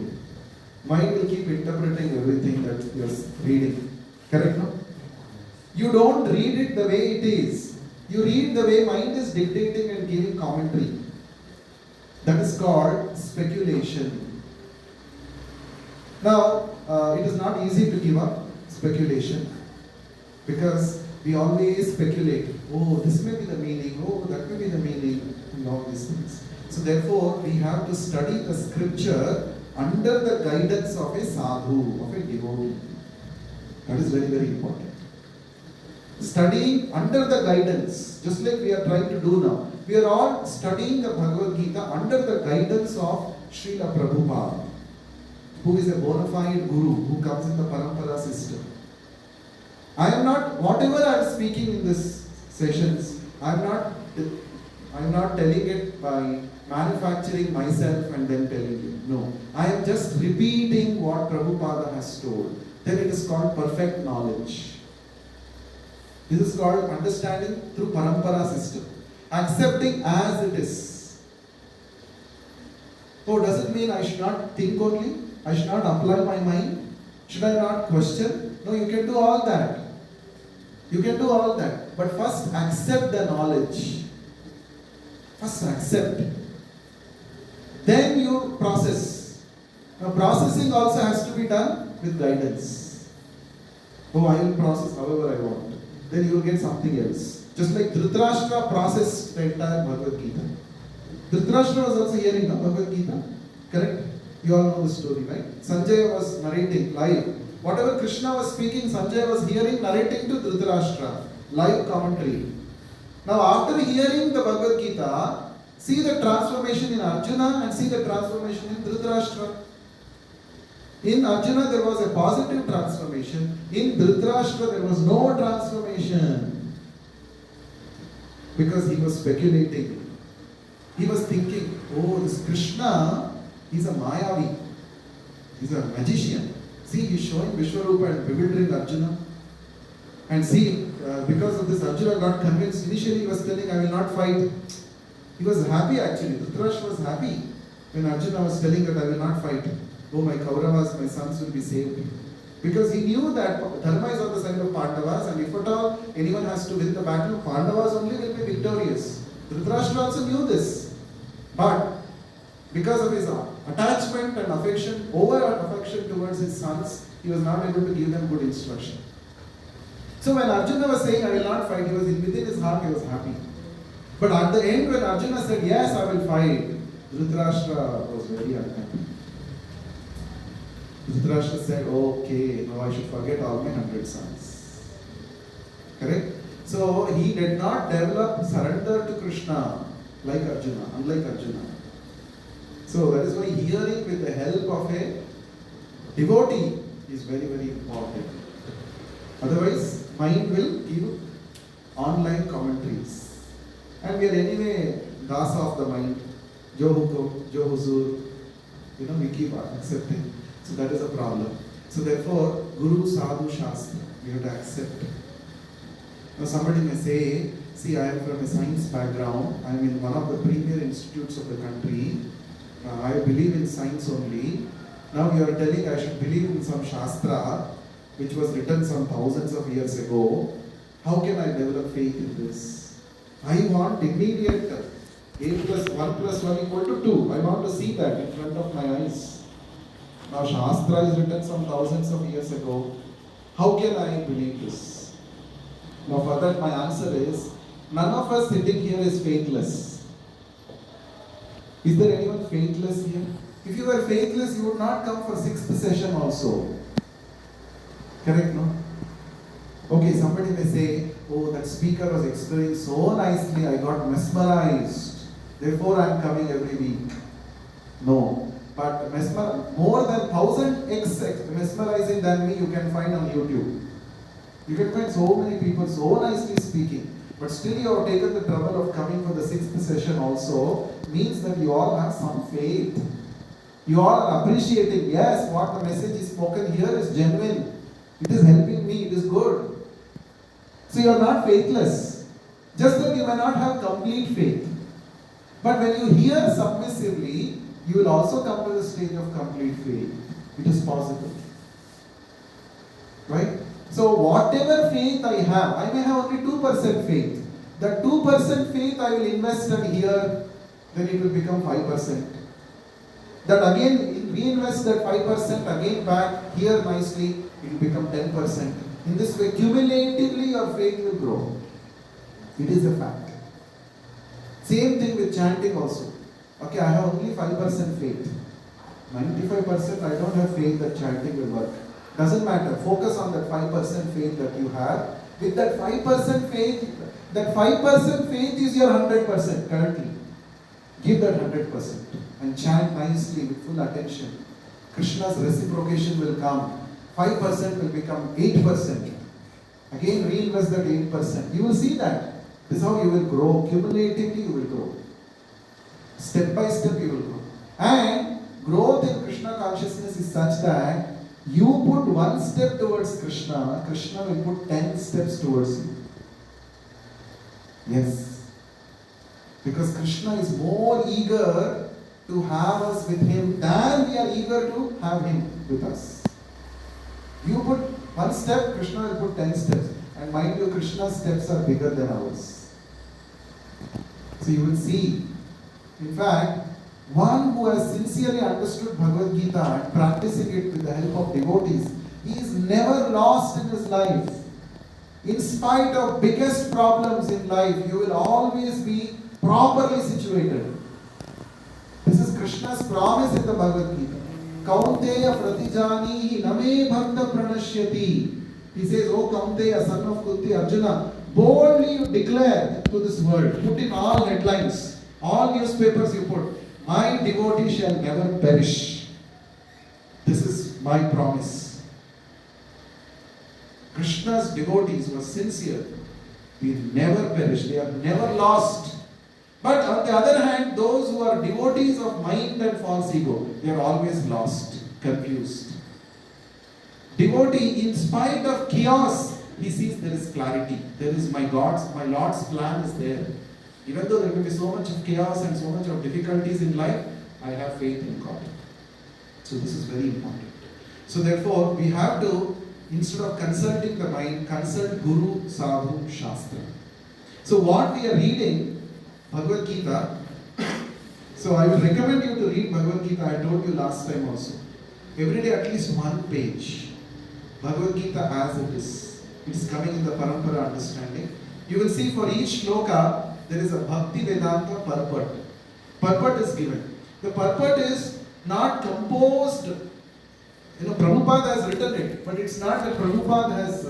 Mind will keep interpreting everything that you are reading. Correct, no? You don't read it the way it is. You read the way mind is dictating and giving commentary. That is called speculation. Now, it is not easy to give up speculation because we always speculate. Oh, this may be the meaning. Oh, that may be the meaning. And all these things. So therefore, we have to study the scripture under the guidance of a sadhu, of a devotee. That is very, very important. Studying under the guidance, just like we are trying to do now. We are all studying the Bhagavad Gita under the guidance of Srila Prabhupada, who is a bona fide guru, who comes in the parampara system. I am not, whatever I am speaking in this sessions, I am not telling it by manufacturing myself and then telling you. No. I am just repeating what Prabhupada has told. Then it is called perfect knowledge. This is called understanding through parampara system. Accepting as it is. Oh, does it mean I should not think only? I should not apply my mind? Should I not question? No, you can do all that. You can do all that. But first accept the knowledge. First accept. Then you process. Now processing also has to be done with guidance. Oh, I will process however I want. Then you will get something else. Just like Dhritarashtra processed the entire Bhagavad Gita. Dhritarashtra was also hearing the Bhagavad Gita. Correct? You all know the story, right? Sanjaya was narrating live. Whatever Krishna was speaking, Sanjaya was hearing, narrating to Dhritarashtra. Live commentary. Now after hearing the Bhagavad Gita, see the transformation in Arjuna and see the transformation in Dhritarashtra. In Arjuna there was a positive transformation. In Dhritarashtra there was no transformation. Because he was speculating. He was thinking, oh, this Krishna, he's a Mayavi. He's a magician. See, he's showing Vishwarupa and bewildering Arjuna. And see, because of this, Arjuna got convinced. Initially he was telling, I will not fight. He was happy actually. Dhritarashtra was happy when Arjuna was telling that I will not fight. Oh, my Kauravas, my sons will be saved. Because he knew that Dharma is on the side of Pandavas, and if at all anyone has to win the battle, Pandavas only will be victorious. Dhritarashtra also knew this. But because of his attachment and affection, over affection towards his sons, he was not able to give them good instruction. So when Arjuna was saying, I will not fight, he was within his heart, he was happy. But at the end, when Arjuna said, yes, I will fight, Dhritarashtra was very unhappy. Dhritarashtra said, okay, now I should forget all my 100 sons. Correct? So he did not develop surrender to Krishna like Arjuna, unlike Arjuna. So that is why hearing with the help of a devotee is very, very important. Otherwise, mind will give online commentaries. And we are anyway dasa of the mind. Jo hukum, jo huzur. We keep accepting. So that is a problem. So therefore, Guru, Sadhu, Shastra, we have to accept. Now somebody may say, see, I am from a science background. I am in one of the premier institutes of the country. I believe in science only. Now you are telling I should believe in some Shastra which was written some thousands of years ago. How can I develop faith in this? I want immediate 8 plus 1 plus 1 equal to 2. I want to see that in front of my eyes. Now Shastra is written some thousands of years ago. How can I believe this? Now for that my answer is, none of us sitting here is faithless. Is there anyone faithless here? If you were faithless, you would not come for 6th session also. Correct, no? Okay, somebody may say, oh, that speaker was explaining so nicely, I got mesmerized. Therefore, I am coming every week. No. But more than 1000x mesmerizing than me, you can find on YouTube. You can find so many people so nicely speaking. But still you have taken the trouble of coming for the 6th session also, means that you all have some faith. You all are appreciating, yes, what the message is spoken here is genuine. It is helping me, it is good. So you are not faithless. Just that you may not have complete faith. But when you hear submissively, you will also come to the stage of complete faith. It is possible. Right? So whatever faith I have, I may have only 2% faith. That 2% faith I will invest and here, then it will become 5%. That again, reinvest that 5% again back here nicely, it will become 10%. In this way, cumulatively your faith will grow. It is a fact. Same thing with chanting also. Okay, I have only 5% faith. 95% I don't have faith that chanting will work. Doesn't matter. Focus on that 5% faith that you have. With that 5% faith, that 5% faith is your 100% currently. Give that 100% and chant nicely with full attention. Krishna's reciprocation will come. 5% will become 8%. Again, reinvest that 8%. You will see that. This is how you will grow. Cumulatively, you will grow. Step by step, you will grow. And growth in Krishna consciousness is such that you put 1 step towards Krishna, Krishna will put 10 steps towards you. Yes. Because Krishna is more eager to have us with Him than we are eager to have Him with us. You put one step, Krishna will put 10 steps. And mind you, Krishna's steps are bigger than ours. So you will see. In fact, one who has sincerely understood Bhagavad Gita and practicing it with the help of devotees, he is never lost in his life. In spite of biggest problems in life, you will always be properly situated. This is Krishna's promise in the Bhagavad Gita. Kaunteya pratijanihi name bhakta pranashyati. He says, O Kaunteya, son of Kunti, Arjuna, boldly you declare to this world, put in all headlines, all newspapers you put, my devotee shall never perish. This is my promise. Krishna's devotees were sincere. They never perish. They are never lost. But on the other hand, those who are devotees of mind and false ego, they are always lost, confused. Devotee, in spite of chaos, he sees there is clarity. There is my Lord's plan is there. Even though there will be so much of chaos and so much of difficulties in life, I have faith in God. So this is very important. So therefore, we have to, instead of consulting the mind, consult Guru, Sadhu, Shastra. So what we are reading, Bhagavad Gita. So I would recommend you to read Bhagavad Gita. I told you last time also. Every day at least one page. Bhagavad Gita as it is. It is coming in the Parampara understanding. You will see for each shloka there is a Bhakti Vedanta purport. Purport is given. The purport is not composed. Prabhupada has written it, but it's not that Prabhupada has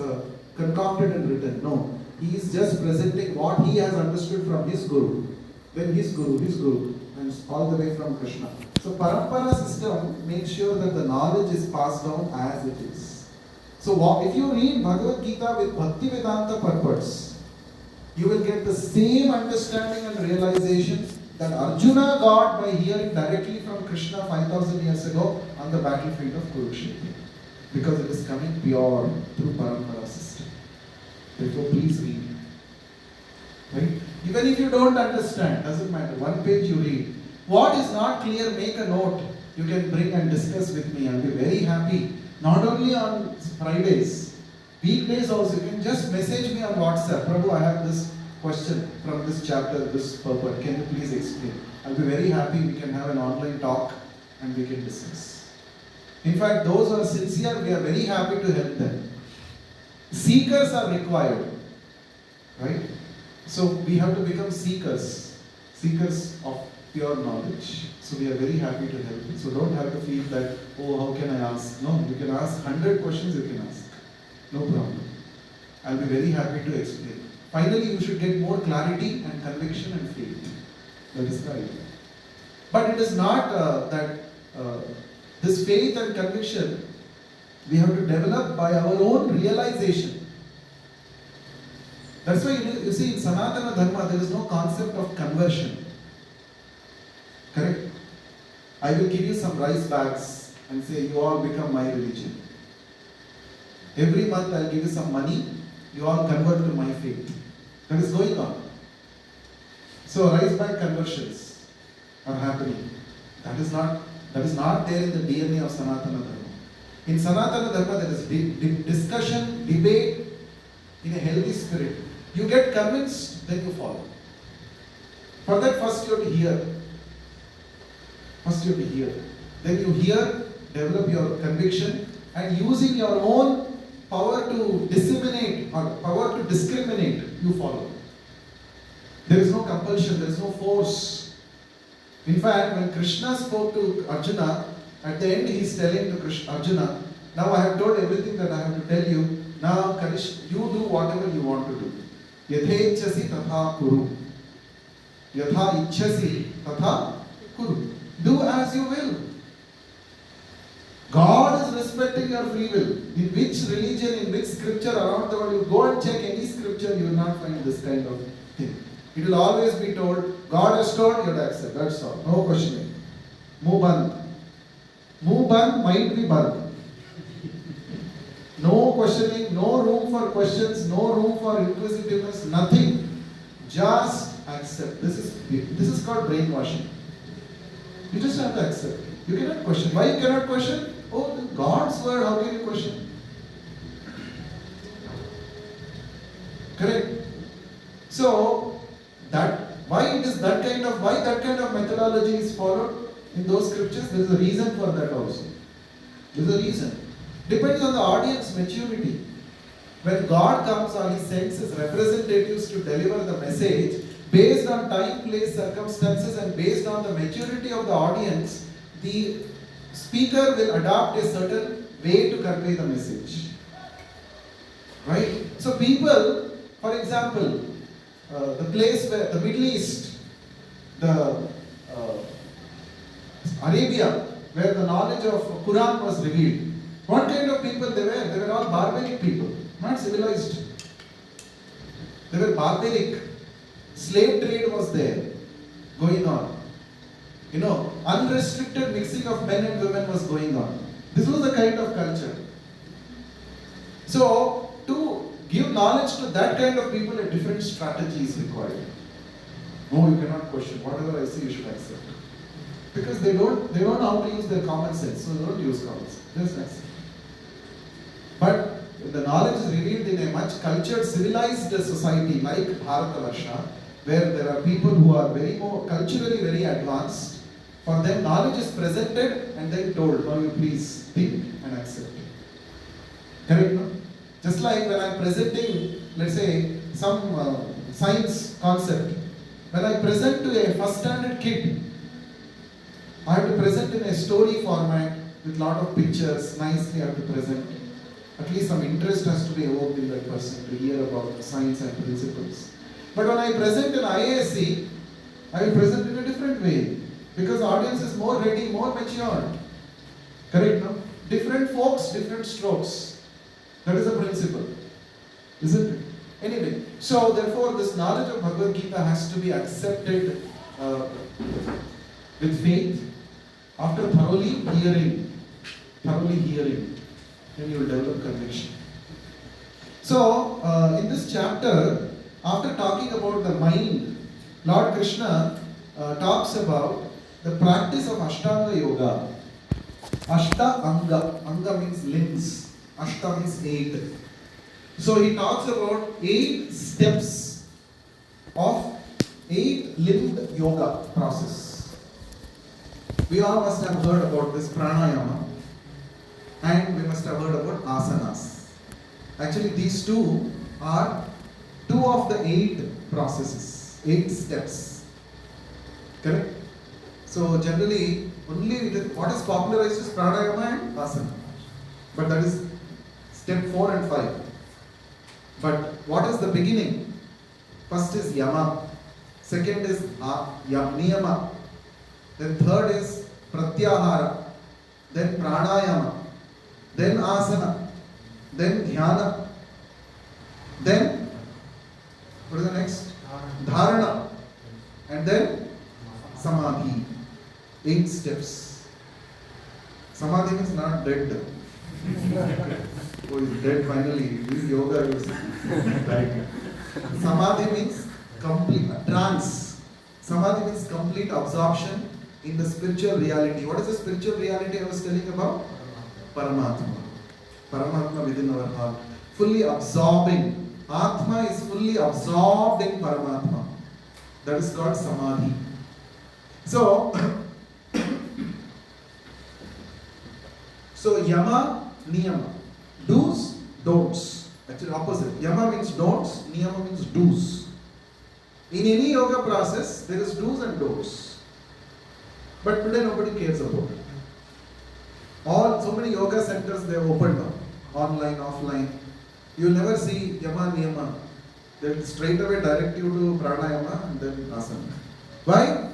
concocted and written. No. He is just presenting what he has understood from his Guru. Then his Guru, and all the way from Krishna. So Parampara system makes sure that the knowledge is passed down as it is. So if you read Bhagavad Gita with Bhakti Vedanta purports, you will get the same understanding and realization that Arjuna got by hearing directly from Krishna 5,000 years ago on the battlefield of Kurukshetra. Because it is coming pure through Parampara system. Therefore, please read. Right? Even if you don't understand, doesn't matter. One page you read. What is not clear, make a note. You can bring and discuss with me. I'll be very happy. Not only on Fridays, weekdays also. You can just message me on WhatsApp. Prabhu, I have this question from this chapter, this purport. Can you please explain? I'll be very happy. We can have an online talk and we can discuss. In fact, those who are sincere, we are very happy to help them. Seekers are required. Right? So we have to become seekers of pure knowledge. So we are very happy to help you. So don't have to feel that, oh, how can I ask? No, you can ask 100 questions you can ask. No problem. I'll be very happy to explain. Finally, you should get more clarity and conviction and faith. That is the idea. But it is not this faith and conviction we have to develop by our own realization. That's why you see in Sanatana Dharma there is no concept of conversion. Correct? I will give you some rice bags and say you all become my religion. Every month I will give you some money, you all convert to my faith. That is going on. So rice bag conversions are happening. That is not there in the DNA of Sanatana Dharma. In Sanatana Dharma there is discussion, debate in a healthy spirit. You get convinced, then you follow. For that first you have to hear. Then you hear, develop your conviction, and using your own power to disseminate or power to discriminate, you follow. There is no compulsion, there is no force. In fact, when Krishna spoke to Arjuna, at the end he is telling to Arjuna, now I have told everything that I have to tell you, now you do whatever you want to do. Yatha ichchasi tatha kuru. Yatha ichchasi tatha kuru. Do as you will. God is respecting your free will. In which religion, in which scripture around the world, you go and check any scripture, you will not find this kind of thing. It will always be told, God has told, you have to accept. That's all. No questioning. Muban. Muban might be bad. No questioning, no room for questions, no room for inquisitiveness, nothing. Just accept. This is called brainwashing. You just have to accept. You cannot question. Why you cannot question? Oh, God's word, how can you question? Correct? So, why that kind of methodology is followed in those scriptures? There is a reason for that also. There is a reason. Depends on the audience maturity. When God comes or He sends His representatives to deliver the message, based on time, place, circumstances, and based on the maturity of the audience, the speaker will adopt a certain way to convey the message. Right? So people, for example, the place where the Middle East, the Arabia, where the knowledge of Quran was revealed. What kind of people they were? They were all barbaric people, not civilized. They were barbaric. Slave trade was there, going on. Unrestricted mixing of men and women was going on. This was the kind of culture. So, to give knowledge to that kind of people, a different strategy is required. No, you cannot question. Whatever I say, you should accept. Because they don't know how to use their common sense, so they don't use common sense. Just accept. But the knowledge is revealed in a much cultured, civilized society like Bharatavarsha, where there are people who are culturally very advanced. For them, knowledge is presented and then told, now you please think and accept it. Correct, no? Just like when I'm presenting, let's say, some science concept. When I present to a first standard kid, I have to present in a story format with lot of pictures, nicely I have to present. At least some interest has to be evoked in that person to hear about science and principles. But when I present in IISc, I will present in a different way. Because the audience is more ready, more matured. Correct, no? Different folks, different strokes. That is the principle. Isn't it? Anyway, so therefore this knowledge of Bhagavad Gita has to be accepted with faith after thoroughly hearing. Then you will develop conviction. So, in this chapter, after talking about the mind, Lord Krishna talks about the practice of Ashtanga-yoga. Ashta-anga. Anga means limbs. Ashta means 8. So he talks about 8 steps of 8-limbed yoga process. We all must have heard about this pranayama, and we must have heard about asanas. Actually, these two are 2 of the 8 processes, 8 steps. Correct? So generally, only what is popularized is pranayama and asana. But that is step 4 and 5. But what is the beginning? First is yama. Second is niyama. Then third is pratyahara. Then pranayama. Then asana. Then dhyana. Then, what is the next? Dharana. And then samadhi. 8 steps. Samadhi means not dead. Oh, he's dead finally. This yoga is died. Samadhi means complete trance. Samadhi means complete absorption in the spiritual reality. What is the spiritual reality I was telling about? Paramatma. Paramatma within our heart. Fully absorbing. Atma is fully absorbed in Paramatma. That is called Samadhi. So yama, niyama. Do's, don'ts. Actually opposite. Yama means don'ts, niyama means do's. In any yoga process, there is do's and don'ts. But today nobody cares about it. So many yoga centers they have opened up. Online, offline. You will never see yama, niyama. They will straight away direct you to pranayama and then asana. Why?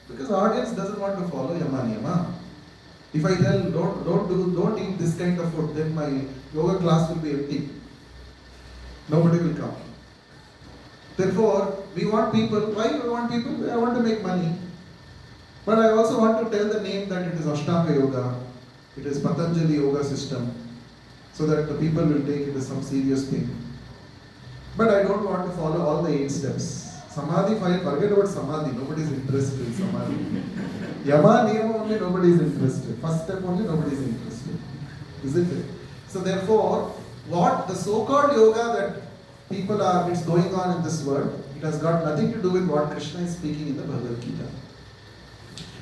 Because the audience doesn't want to follow yama, niyama. If I tell don't eat this kind of food, then my yoga class will be empty. Nobody will come. Therefore, we want people. Why we want people? I want to make money. But I also want to tell the name that it is Ashtanga-yoga. It is Patanjali yoga system. So that the people will take it as some serious thing. But I don't want to follow all the 8 steps. Samadhi fine, forget about Samadhi, nobody is interested in Samadhi. Yama, Niyama only nobody is interested. First step only nobody is interested. Isn't it? So therefore, what the so-called yoga that people are, it's going on in this world, it has got nothing to do with what Krishna is speaking in the Bhagavad Gita.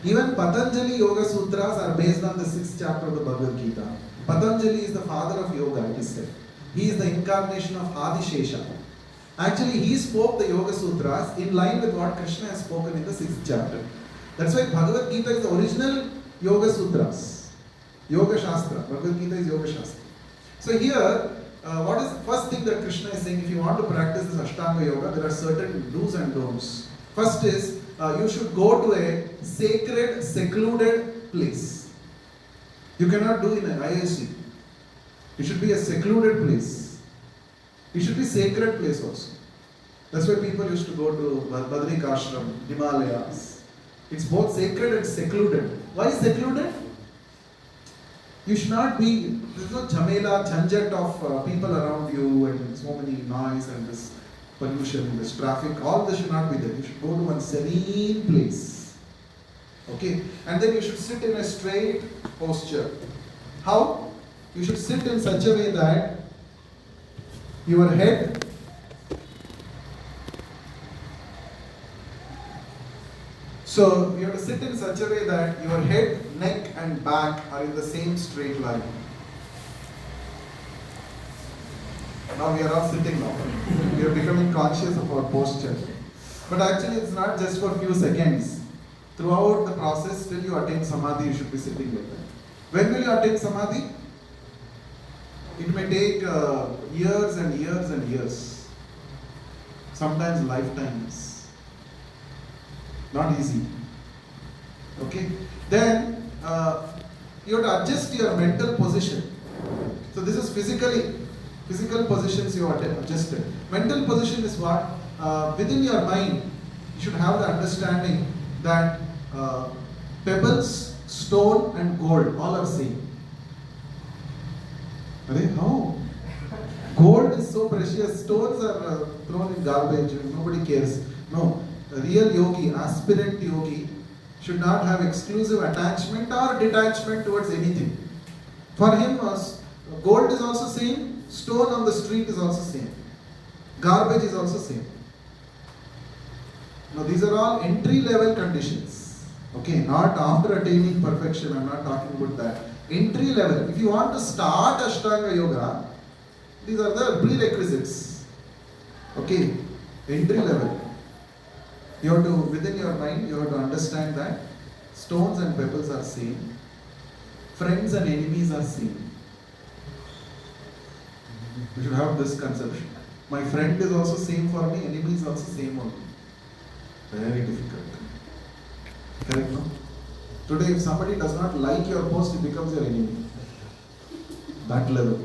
Even Patanjali Yoga Sutras are based on the 6th chapter of the Bhagavad Gita. Patanjali is the father of yoga, it is said. He is the incarnation of Adishesha. Actually, he spoke the Yoga Sutras in line with what Krishna has spoken in the 6th chapter. That's why Bhagavad Gita is the original Yoga Sutras. Yoga Shastra. Bhagavad Gita is Yoga Shastra. So here, what is the first thing that Krishna is saying? If you want to practice this Ashtanga Yoga, there are certain do's and don'ts. First is, you should go to a sacred, secluded place. You cannot do in an IISc. It should be a secluded place. It should be sacred place also. That's why people used to go to Badrika Ashram, Himalayas. It's both sacred and secluded. Why secluded? You should not be, there's no jhamela, jhanjat of people around you and so many noise and this pollution, this traffic, all this should not be there. You should go to one serene place. Okay? And then you should sit in a straight posture. How? You should sit in such a way that your head so you have to sit in such a way that your head, neck and back are in the same straight line. Now we are all sitting now. We are becoming conscious of our posture. But actually it's not just for a few seconds. Throughout the process, till you attain Samadhi, you should be sitting like that. When will you attain Samadhi? It may take years and years and years. Sometimes lifetimes. Not easy. Okay? Then you have to adjust your mental position. So this is physical positions you have adjusted. Mental position is what? Within your mind, you should have the understanding that pebbles, stone and gold all are same. How? Gold is so precious, stones are thrown in garbage, nobody cares. No, a real yogi, aspirant yogi, should not have exclusive attachment or detachment towards anything. For him, gold is also same, stone on the street is also same, garbage is also same. Now these are all entry level conditions. Okay, not after attaining perfection, I'm not talking about that. Entry level. If you want to start Ashtanga Yoga, these are the prerequisites. Okay, entry level. You have to, within your mind, you have to understand that stones and pebbles are same. Friends and enemies are same. You should have this conception. My friend is also same for me, enemy is also same for me. Very difficult. Correct, no? Today, if somebody does not like your post, he becomes your enemy. That level.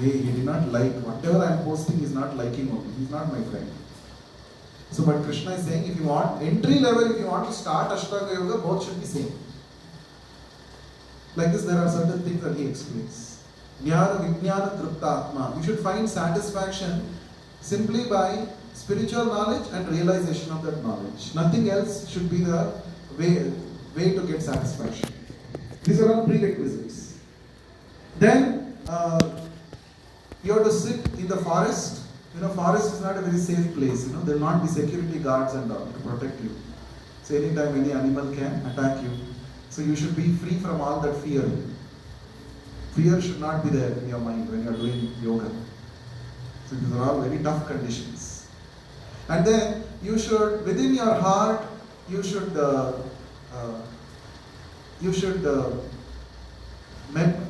Hey, he did not like, whatever I am posting, he is not liking only. He is not my friend. So, but Krishna is saying, if you want, entry level, if you want to start Ashtanga Yoga, both should be same. Like this, there are certain things that he explains. Jnana Vijnana Trupta Atma. You should find satisfaction simply by spiritual knowledge and realization of that knowledge. Nothing else should be the way to get satisfaction. These are all prerequisites. Then you have to sit in the forest. Forest is not a very safe place. There will not be security guards and all to protect you. So anytime any animal can attack you. So you should be free from all that fear. Fear should not be there in your mind when you are doing yoga. So these are all very tough conditions. And then you should, within your heart, you should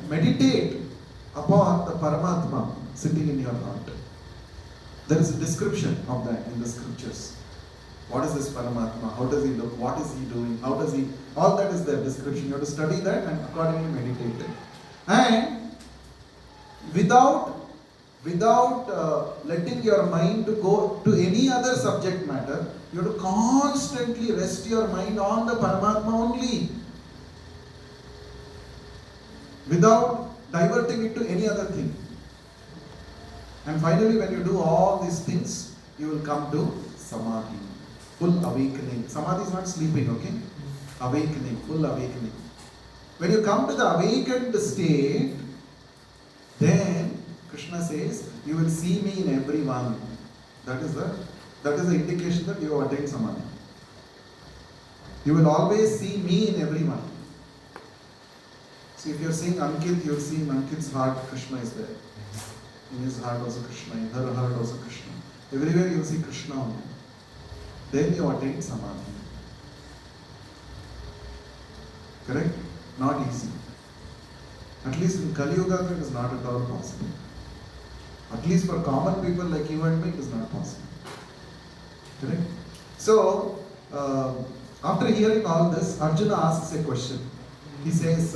meditate upon the Paramatma sitting in your heart. There is a description of that in the scriptures. What is this Paramatma? How does he look? What is he doing? How does he? All that is there, description. You have to study that and accordingly meditate it. And without letting your mind to go to any other subject matter, you have to constantly rest your mind on the Paramatma only. Without diverting it to any other thing. And finally, when you do all these things, you will come to samadhi, full awakening. Samadhi is not sleeping, okay? Awakening, full awakening. When you come to the awakened state, then Krishna says, you will see me in everyone. That is the indication that you have attained samadhi. You will always see me in everyone. So if you are seeing Ankit, you will see in Ankit's heart Krishna is there. In his heart also Krishna, in her heart also Krishna. Everywhere you will see Krishna only. Then you attain samadhi. Correct? Not easy. At least in Kali-yuga it is not at all possible. At least for common people like you and me, it is not possible. Correct? So, after hearing all this, Arjuna asks a question. He says,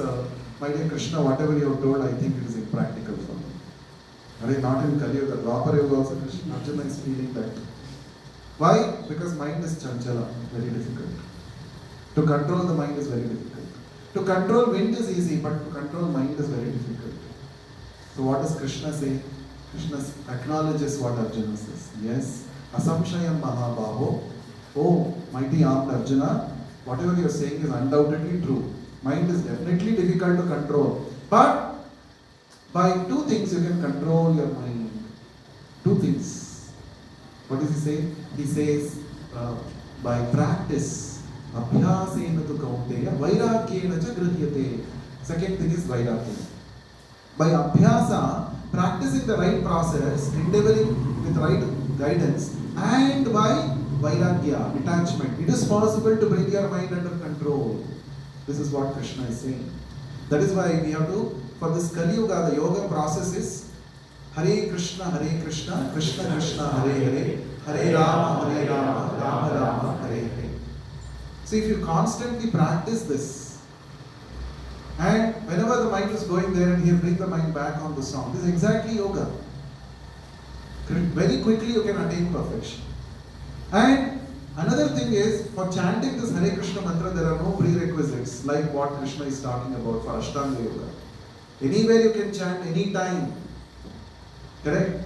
my dear Krishna, whatever you have told, I think it is impractical for me. Not in Kali-yuga, Dwapara Yuga also, Arjuna is feeling that. Why? Because mind is chanchala, very difficult. To control the mind is very difficult. To control wind is easy, but to control mind is very difficult. So what does Krishna say? Krishna acknowledges what Arjuna says. Yes, asamshayam mahabhaho. Oh, mighty armed Arjuna, whatever you are saying is undoubtedly true. Mind is definitely difficult to control. But by two things you can control your mind. Two things. What does he say? He says, by practice. Abhyasena tu kaunteya vairagyena cha grihyate. Second thing is vairagya. By abhyasa, practicing the right process, endeavoring with right guidance, and by vairagya, detachment, it is possible to bring your mind under control. This is what Krishna is saying. That is why we have to, for this Kali-yuga, the yoga process is Hare Krishna, Krishna Krishna, Hare Hare, Hare Rama, Rama Rama, Hare Hare. So if you constantly practice this, and whenever the mind is going there and you bring the mind back on the song, this is exactly yoga. Very quickly you can attain perfection. And another thing is, for chanting this Hare Krishna mantra, there are no prerequisites like what Krishna is talking about for Ashtanga Yoga. Anywhere you can chant, anytime. Correct?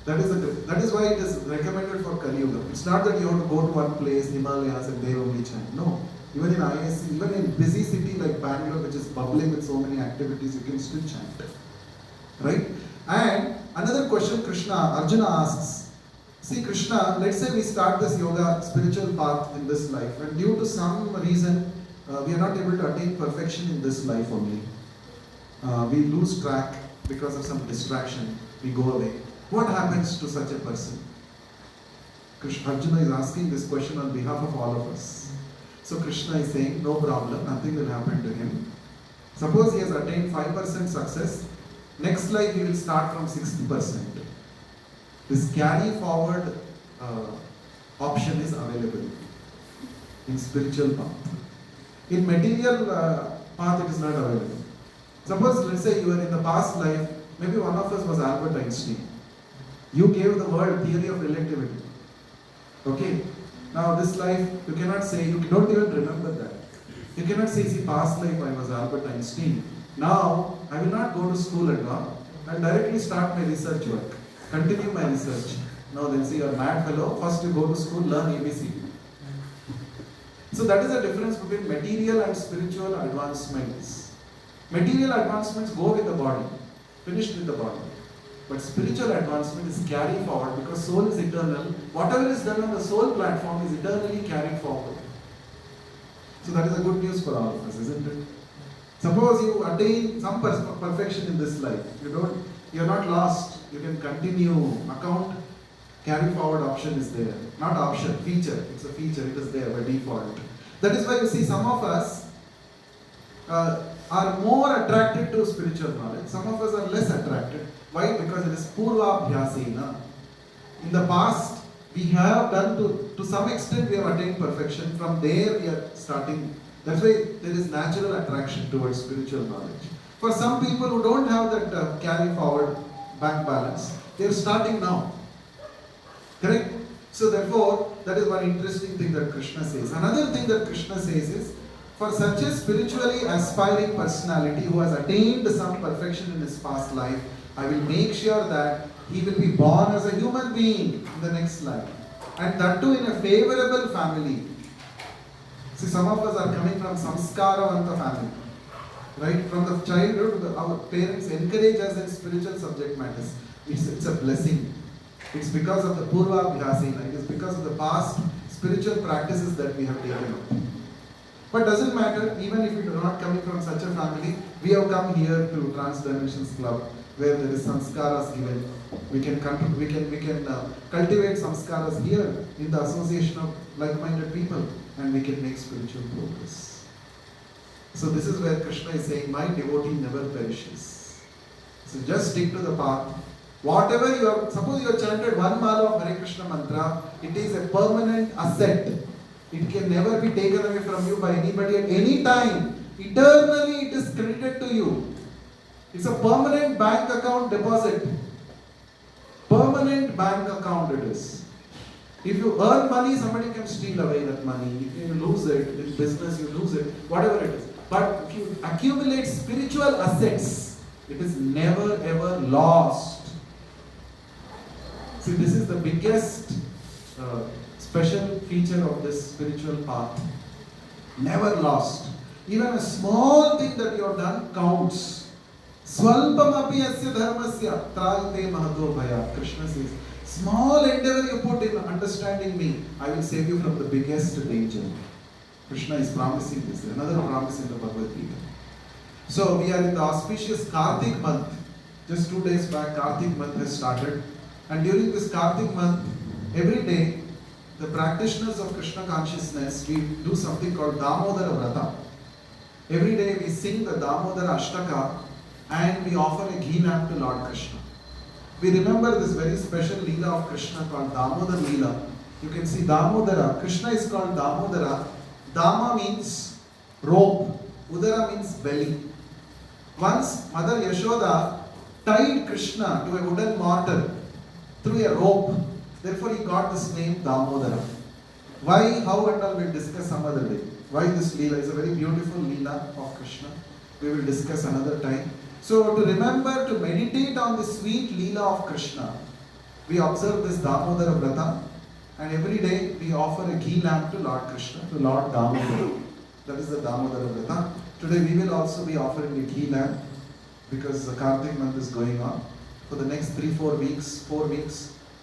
That is why it is recommended for Kali Yuga. It's not that you have to go to one place, Himalayas, and there only chant. No. Even in IISc, even in busy city like Bangalore, which is bubbling with so many activities, you can still chant. Right? And another question Arjuna asks. See, Krishna, let's say we start this yoga spiritual path in this life, and due to some reason, we are not able to attain perfection in this life only. We lose track because of some distraction. We go away. What happens to such a person? Arjuna is asking this question on behalf of all of us. So Krishna is saying, no problem, nothing will happen to him. Suppose he has attained 5% success, next life he will start from 60%. This carry forward option is available in spiritual path. In material path it is not available. Suppose, let's say you are in the past life, maybe one of us was Albert Einstein. You gave the world theory of relativity. Okay? Now this life, you cannot say, you don't even remember that. You cannot say, see, past life I was Albert Einstein. Now, I will not go to school at all. I will directly start my research work. Continue my research. Now they'll say, you are a mad fellow. First you go to school, learn ABC. So that is the difference between material and spiritual advancements. Material advancements go with the body. Finished with the body. But spiritual advancement is carried forward because soul is eternal. Whatever is done on the soul platform is eternally carried forward. So that is a good news for all of us, isn't it? Suppose you attain some perfection in this life. You are not lost. You can continue. Account, carry forward option is there. Not option, feature. It's a feature. It is there by default. That is why you see some of us are more attracted to spiritual knowledge. Some of us are less attracted. Why? Because it is purvabhyasena. In the past, we have done to some extent we have attained perfection. From there we are starting. That's why there is natural attraction towards spiritual knowledge. For some people who don't have that carry forward bank balance, they are starting now. Correct? So therefore, that is one interesting thing that Krishna says. Another thing that Krishna says is, for such a spiritually aspiring personality who has attained some perfection in his past life, I will make sure that he will be born as a human being in the next life. And that too in a favorable family. See, some of us are coming from Samskaravanta family. Right? From the childhood, our parents encourage us in spiritual subject matters. It's a blessing. It's because of the Purva Abhyasena. It is because of the past spiritual practices that we have taken up. But doesn't matter, even if you are not coming from such a family, we have come here to Transdimensions Club, where there is samskaras given. We can cultivate samskaras here in the association of like-minded people, and we can make spiritual progress. So this is where Krishna is saying, my devotee never perishes. So just stick to the path. Whatever you have, suppose you have chanted one mala of Hare Krishna mantra, it is a permanent asset. It can never be taken away from you by anybody at any time. Eternally it is credited to you. It's a permanent bank account deposit. Permanent bank account it is. If you earn money, somebody can steal away that money. If you lose it, in business you lose it, whatever it is. But if you accumulate spiritual assets, it is never ever lost. See, this is the biggest special feature of this spiritual path. Never lost. Even a small thing that you have done counts. Swalpamapi asya dharmasya trayate mahato bhaya. Krishna says, small endeavor you put in understanding me, I will save you from the biggest danger. Krishna is promising this. Another promise in the Bhagavad Gita. So we are in the auspicious Kartik month. Just 2 days back, Kartik month has started. And during this Kartik month, every day, the practitioners of Krishna consciousness, we do something called Damodara Vrata. Every day we sing the Damodara Ashtaka and we offer a ghee lamp to Lord Krishna. We remember this very special Leela of Krishna called Damodara Leela. You can see Damodara. Krishna is called Damodara. Dama means rope. Udara means belly. Once Mother Yashoda tied Krishna to a wooden mortar through a rope. Therefore he got this name Damodara. Why, how and all we'll discuss some other day. Why this Leela is a very beautiful Leela of Krishna. We will discuss another time. So to remember to meditate on the sweet Leela of Krishna, we observe this Damodara Vrata and every day we offer a ghee lamp to Lord Krishna, to Lord Damodara. That is the Damodara Vrata. Today we will also be offering a ghee lamp because the Kartik month is going on. For the next 4 weeks,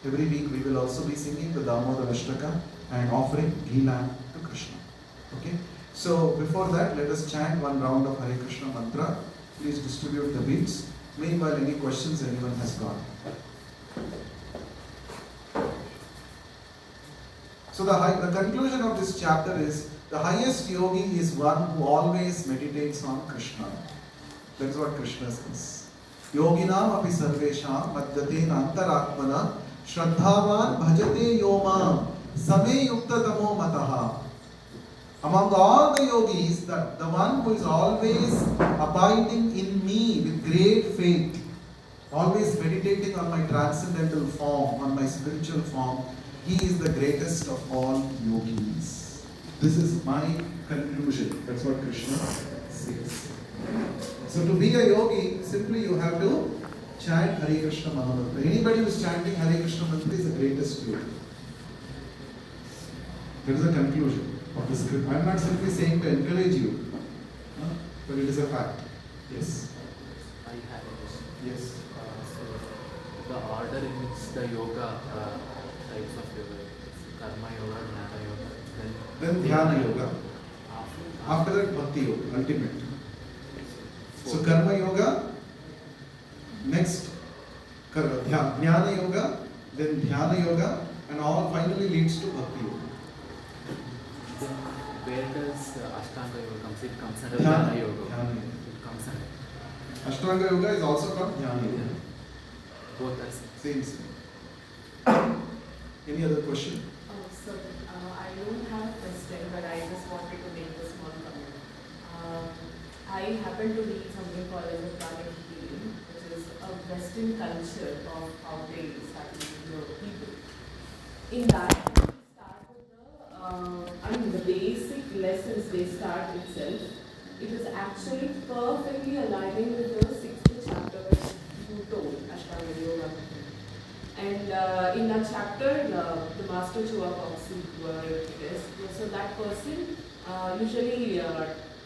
every week we will also be singing the Damodara Ashtaka and offering ghee lamp to Krishna. Okay? So before that, let us chant one round of Hare Krishna mantra. Please distribute the beads. Meanwhile, any questions anyone has got. So the conclusion of this chapter is, the highest yogi is one who always meditates on Krishna. That is what Krishna says. Yoginam api sarvesham madhyatena antaratmana shraddhavan bhajate yoma same yukta tamo mataha. Among all the yogis, the one who is always abiding in me with great faith, always meditating on my transcendental form, on my spiritual form, he is the greatest of all yogis. This is my conclusion. That's what Krishna says. So to be a yogi, simply you have to chant Hare Krishna Mahamantra. Anybody who is chanting Hare Krishna Mantra is the greatest yogi. That is the conclusion of the script. I am not simply saying to encourage you, but it is a fact. Yes. I have a question. Yes. So the order in which the yoga types of yoga, karma yoga, jnana yoga, Then dhyana yoga. After that, bhakti yoga, ultimate. So karma yoga, next jnana yoga, then dhyana yoga, and all finally leads to bhakti yoga. Then where does Ashtanga yoga comes? It comes under Dhyana. jnana yoga. Dhyana. It comes under. Ashtanga yoga is also called dhyana yoga. Both are same. Same. Any other question? I don't have a question, but I just wanted to make a small comment. I happened to read something called as a pranic healing, which is a Western culture of how they start teaching the people. In that, we start with the basic lessons they start itself. It is actually perfectly aligning with the 6th chapter which you told, Ashtanga Yoga. And And in that chapter, the master Chuakoxi, whoever it is, so that person usually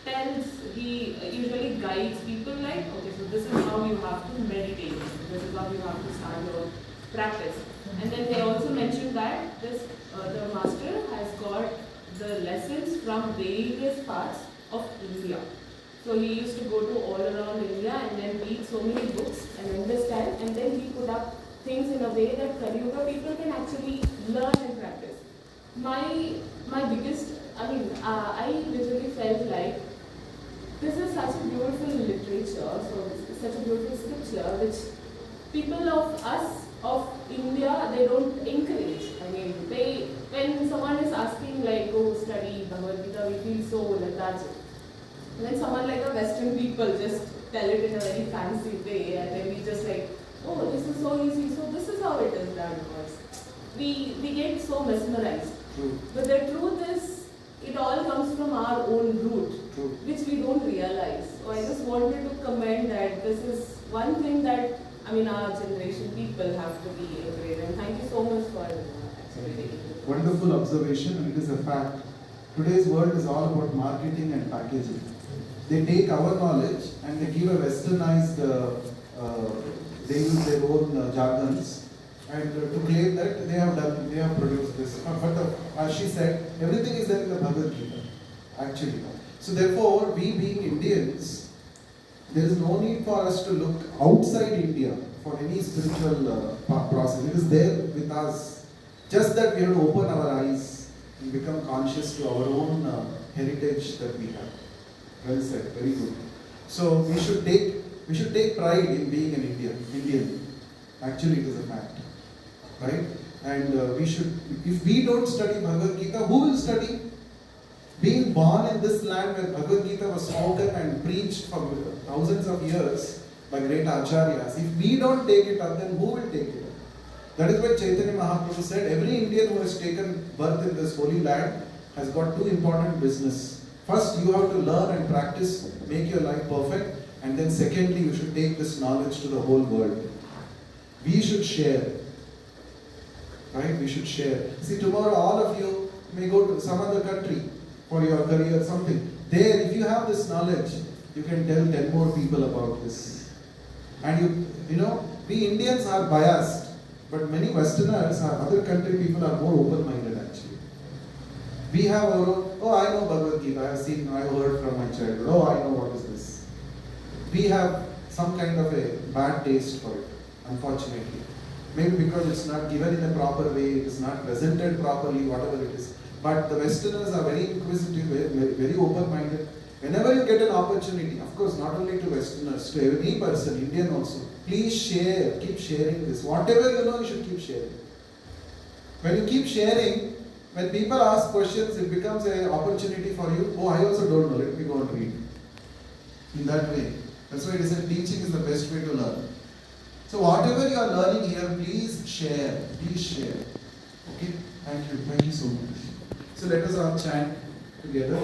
tells, he usually guides people like, okay, so this is how you have to meditate, this is how you have to start your practice. And then they also mentioned that this the master has got the lessons from various parts of India. So he used to go to all around India and then read so many books and understand, and then he put up things in a way that Kali-yuga people can actually learn and practice. My biggest, I literally felt like this is such a beautiful literature, so it's such a beautiful scripture which people of us, of India, they don't encourage. I mean, when someone is asking like, go study Bhagavad Gita, we feel so lethargic. When someone like a Western people just tell it in a very fancy way, and then we just like, oh, this is so easy, so this is how it is done. We get so mesmerized. True. But the truth is, it all comes from our own root, True. which we don't realize. So I just wanted to comment that this is one thing that, our generation people have to be encouraged. And thank you so much for actually taking it. Wonderful observation, and it is a fact. Today's world is all about marketing and packaging. They take our knowledge and they give a westernized, they use their own jargons, and to claim that they have produced this. But as she said, everything is there in the Bhagavad Gita, actually. So therefore, we being Indians, there is no need for us to look outside India for any spiritual process. It is there with us. Just that we have to open our eyes and become conscious to our own heritage that we have. Well said, very good. So we should take pride in being an Indian. Actually, it is a fact, right? And we should. If we don't study Bhagavad Gita, who will study? Being born in this land where Bhagavad Gita was spoken and preached for thousands of years by great acharyas, if we don't take it up, then who will take it up? That is why Chaitanya Mahaprabhu said, every Indian who has taken birth in this holy land has got two important business. First, you have to learn and practice, make your life perfect, and then secondly, you should take this knowledge to the whole world. We should share. Right? We should share. See, tomorrow all of you may go to some other country for your career or something. There, if you have this knowledge, you can tell 10 more people about this. And we Indians are biased, but many Westerners, other country people are more open-minded actually. We have our own, I know Bhagavad Gita, I have heard from my childhood, I know what is this. We have some kind of a bad taste for it, unfortunately. Maybe because it's not given in a proper way, it is not presented properly, whatever it is. But the Westerners are very inquisitive, very open-minded. Whenever you get an opportunity, of course, not only to Westerners, to any person, Indian also, please share, keep sharing this. Whatever you know, you should keep sharing. When you keep sharing, when people ask questions, it becomes an opportunity for you. I also don't know, let me go and read. In that way. That's why it is said teaching is the best way to learn. So whatever you are learning here, please share. Please share. Okay? Thank you so much. So let us all chant together.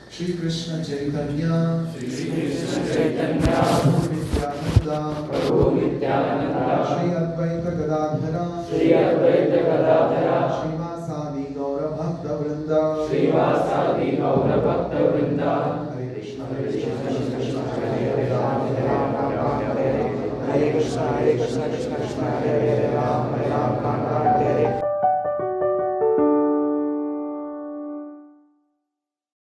Shri Krishna Chaitanya, Shri Krishna Chaitanya, Prabhu Nityananda, Shri Advaita Gadadhara, Shri Advaita Gadadhara, Srimāsādi Gaura Bhakta Vrinda, Srimāsādi Gaura Bhakta Vrinda. Hare Krishna, Hare Krishna, Hare Rama, Hare Rama, Hare Krishna, Krishna Krishna, Hare Rama, Hare Rama,